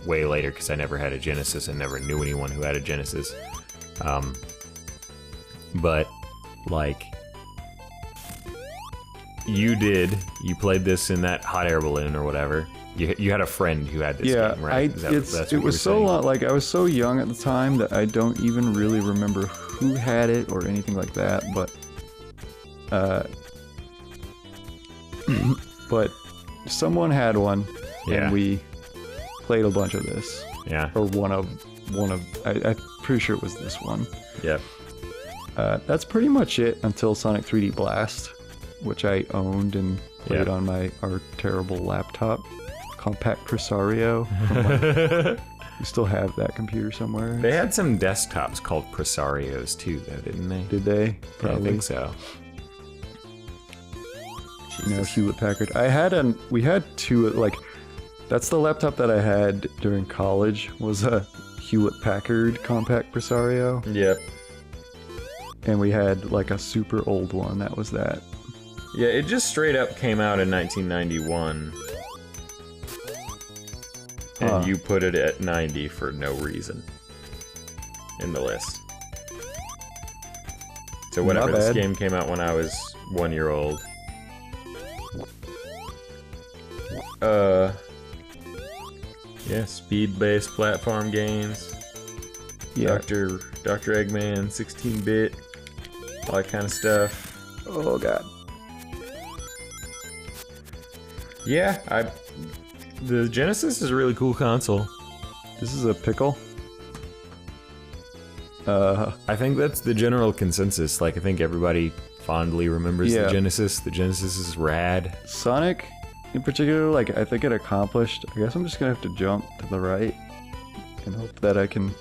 [SPEAKER 1] way later because I never had a Genesis and never knew anyone who had a Genesis. But, like... You played this in that hot air balloon or whatever. You had a friend who had this game, right?
[SPEAKER 2] It was so long, like, I was so young at the time that I don't even really remember who had it or anything like that, but but someone had one, and we played a bunch of this.
[SPEAKER 1] Yeah.
[SPEAKER 2] Or one of I'm pretty sure it was this one.
[SPEAKER 1] Yep.
[SPEAKER 2] That's pretty much it until Sonic 3D Blast, which I owned and played on our terrible laptop, Compact Presario. You still have that computer somewhere?
[SPEAKER 1] They had some desktops called Presarios too, though, didn't they?
[SPEAKER 2] Did they?
[SPEAKER 1] Probably. Yeah, I think so.
[SPEAKER 2] Hewlett Packard. We had two, like, that's the laptop that I had during college, was a Hewlett Packard Compact Presario.
[SPEAKER 1] Yep.
[SPEAKER 2] And we had, like, a super old one, that was that.
[SPEAKER 1] Yeah, it just straight up came out in 1991. And you put it at 90 for no reason in the list. So whatever, this game came out when I was 1 year old. Yeah, speed-based platform games.
[SPEAKER 2] Yeah.
[SPEAKER 1] Dr. Eggman, 16-bit, all that kind of stuff.
[SPEAKER 2] Oh, God.
[SPEAKER 1] Yeah, the Genesis is a really cool console.
[SPEAKER 2] This is a pickle.
[SPEAKER 1] I think that's the general consensus. Like, I think everybody fondly remembers the Genesis. The Genesis is rad.
[SPEAKER 2] Sonic, in particular, like, I think it accomplished... I guess I'm just gonna have to jump to the right and hope that I can,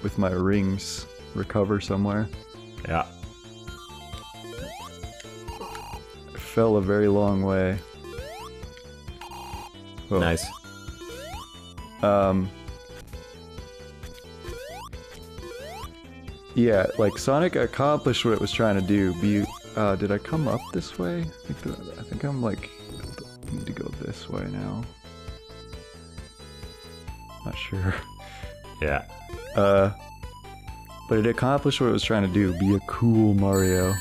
[SPEAKER 2] with my rings, recover somewhere.
[SPEAKER 1] Yeah.
[SPEAKER 2] I fell a very long way. Oh.
[SPEAKER 1] Nice.
[SPEAKER 2] Yeah, like Sonic accomplished what it was trying to do. Did I come up this way? I think I'm like, I need to go this way now. Not sure.
[SPEAKER 1] Yeah.
[SPEAKER 2] But it accomplished what it was trying to do. Be a cool Mario.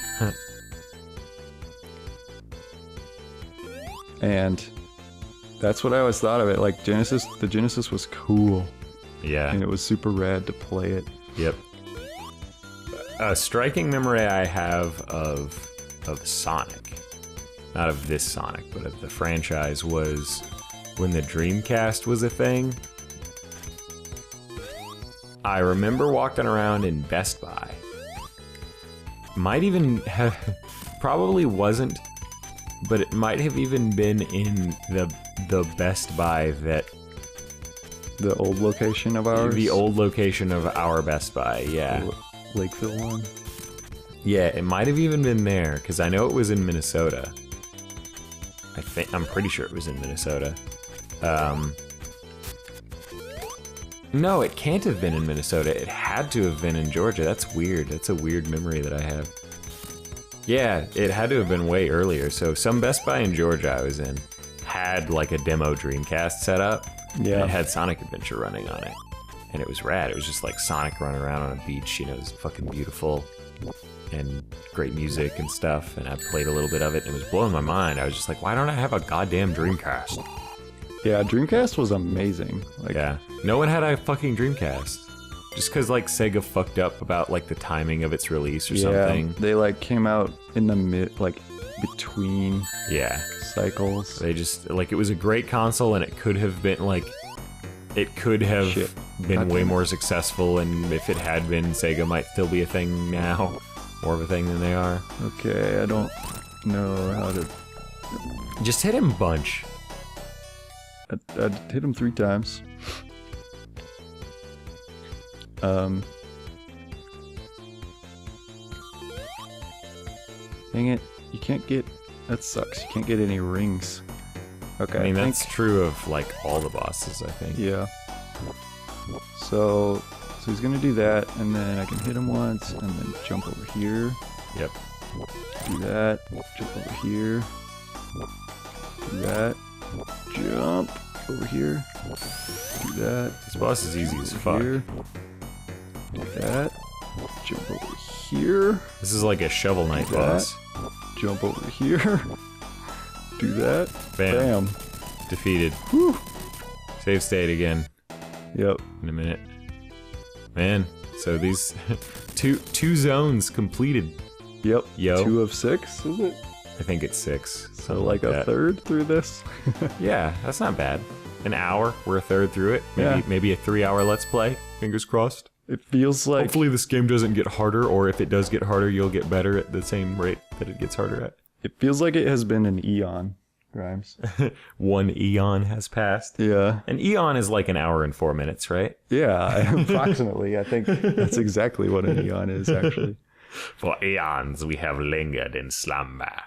[SPEAKER 2] And that's what I always thought of it. Like the Genesis was cool.
[SPEAKER 1] Yeah.
[SPEAKER 2] And it was super rad to play it.
[SPEAKER 1] Yep. A striking memory I have of Sonic, not of this Sonic, but of the franchise, was when the Dreamcast was a thing. I remember walking around in Best Buy. Might even have, probably wasn't, but it might have even been in the Best Buy that...
[SPEAKER 2] The old location of ours?
[SPEAKER 1] The old location of our Best Buy, yeah.
[SPEAKER 2] Lakeville one?
[SPEAKER 1] Yeah, it might have even been there, because I know it was in Minnesota. I'm pretty sure it was in Minnesota. No, it can't have been in Minnesota. It had to have been in Georgia. That's weird. That's a weird memory that I have. Yeah, it had to have been way earlier. So some Best Buy in Georgia I was in had like a demo Dreamcast set up.
[SPEAKER 2] Yeah.
[SPEAKER 1] And it had Sonic Adventure running on it. And it was rad. It was just like Sonic running around on a beach. You know, it was fucking beautiful. And great music and stuff. And I played a little bit of it. And it was blowing my mind. I was just like, why don't I have a goddamn Dreamcast?
[SPEAKER 2] Yeah, Dreamcast was amazing. Like,
[SPEAKER 1] yeah. No one had a fucking Dreamcast. Just because, like, Sega fucked up about, like, the timing of its release or something.
[SPEAKER 2] They, like, came out in the between cycles.
[SPEAKER 1] They just, like, it was a great console, and it could have been, like, it could have been way more successful, and if it had been, Sega might still be a thing now. More of a thing than they are.
[SPEAKER 2] Okay, I don't know how to...
[SPEAKER 1] Just hit him a bunch.
[SPEAKER 2] I hit him 3 times. Dang it, you can't get... That sucks, you can't get any rings. Okay,
[SPEAKER 1] I mean, that's true of, like, all the bosses, I think.
[SPEAKER 2] Yeah. So he's gonna do that, and then I can hit him once, and then jump over here.
[SPEAKER 1] Yep.
[SPEAKER 2] Do that, jump over here. Do that, jump over here. Do that.
[SPEAKER 1] This boss is easy as fuck.
[SPEAKER 2] Here. Do that. Jump over here.
[SPEAKER 1] This is like a Shovel Knight boss.
[SPEAKER 2] Jump over here. Do that.
[SPEAKER 1] Bam.
[SPEAKER 2] Bam.
[SPEAKER 1] Defeated.
[SPEAKER 2] Whew.
[SPEAKER 1] Save state again.
[SPEAKER 2] Yep.
[SPEAKER 1] In a minute. Man, so these two zones completed.
[SPEAKER 2] Yep.
[SPEAKER 1] Yo.
[SPEAKER 2] 2 of 6, is it?
[SPEAKER 1] I think it's 6.
[SPEAKER 2] So like a third through this?
[SPEAKER 1] Yeah, that's not bad. An hour, we're a third through it. Maybe a 3-hour Let's Play. Fingers crossed.
[SPEAKER 2] It feels like...
[SPEAKER 1] Hopefully this game doesn't get harder, or if it does get harder, you'll get better at the same rate that it gets harder at.
[SPEAKER 2] It feels like it has been an eon, Grimes.
[SPEAKER 1] 1 eon has passed.
[SPEAKER 2] Yeah.
[SPEAKER 1] An eon is like an hour and 4 minutes, right?
[SPEAKER 2] Yeah, approximately. I think that's exactly what an eon is, actually.
[SPEAKER 1] For eons we have lingered in slumber.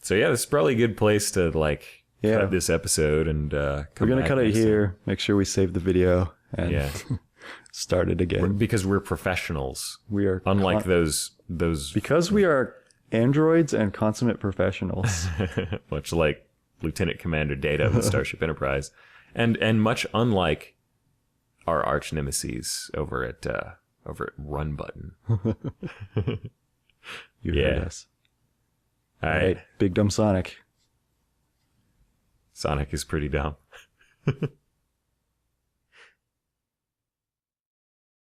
[SPEAKER 1] So yeah, this is probably a good place to like
[SPEAKER 2] Yeah.
[SPEAKER 1] cut this episode and
[SPEAKER 2] We're
[SPEAKER 1] come
[SPEAKER 2] gonna
[SPEAKER 1] back
[SPEAKER 2] cut it
[SPEAKER 1] next
[SPEAKER 2] here. Make sure we save the video and
[SPEAKER 1] Yeah.
[SPEAKER 2] start it
[SPEAKER 1] time.
[SPEAKER 2] again.
[SPEAKER 1] Because we're professionals.
[SPEAKER 2] We are
[SPEAKER 1] Unlike those
[SPEAKER 2] because we are androids and consummate professionals.
[SPEAKER 1] much like Lieutenant Commander Data with Starship Enterprise, and much unlike our arch nemesis over at Run Button.
[SPEAKER 2] You
[SPEAKER 1] Yeah.
[SPEAKER 2] heard us.
[SPEAKER 1] All
[SPEAKER 2] All
[SPEAKER 1] right.
[SPEAKER 2] right, Big Dumb Sonic.
[SPEAKER 1] Sonic is pretty dumb.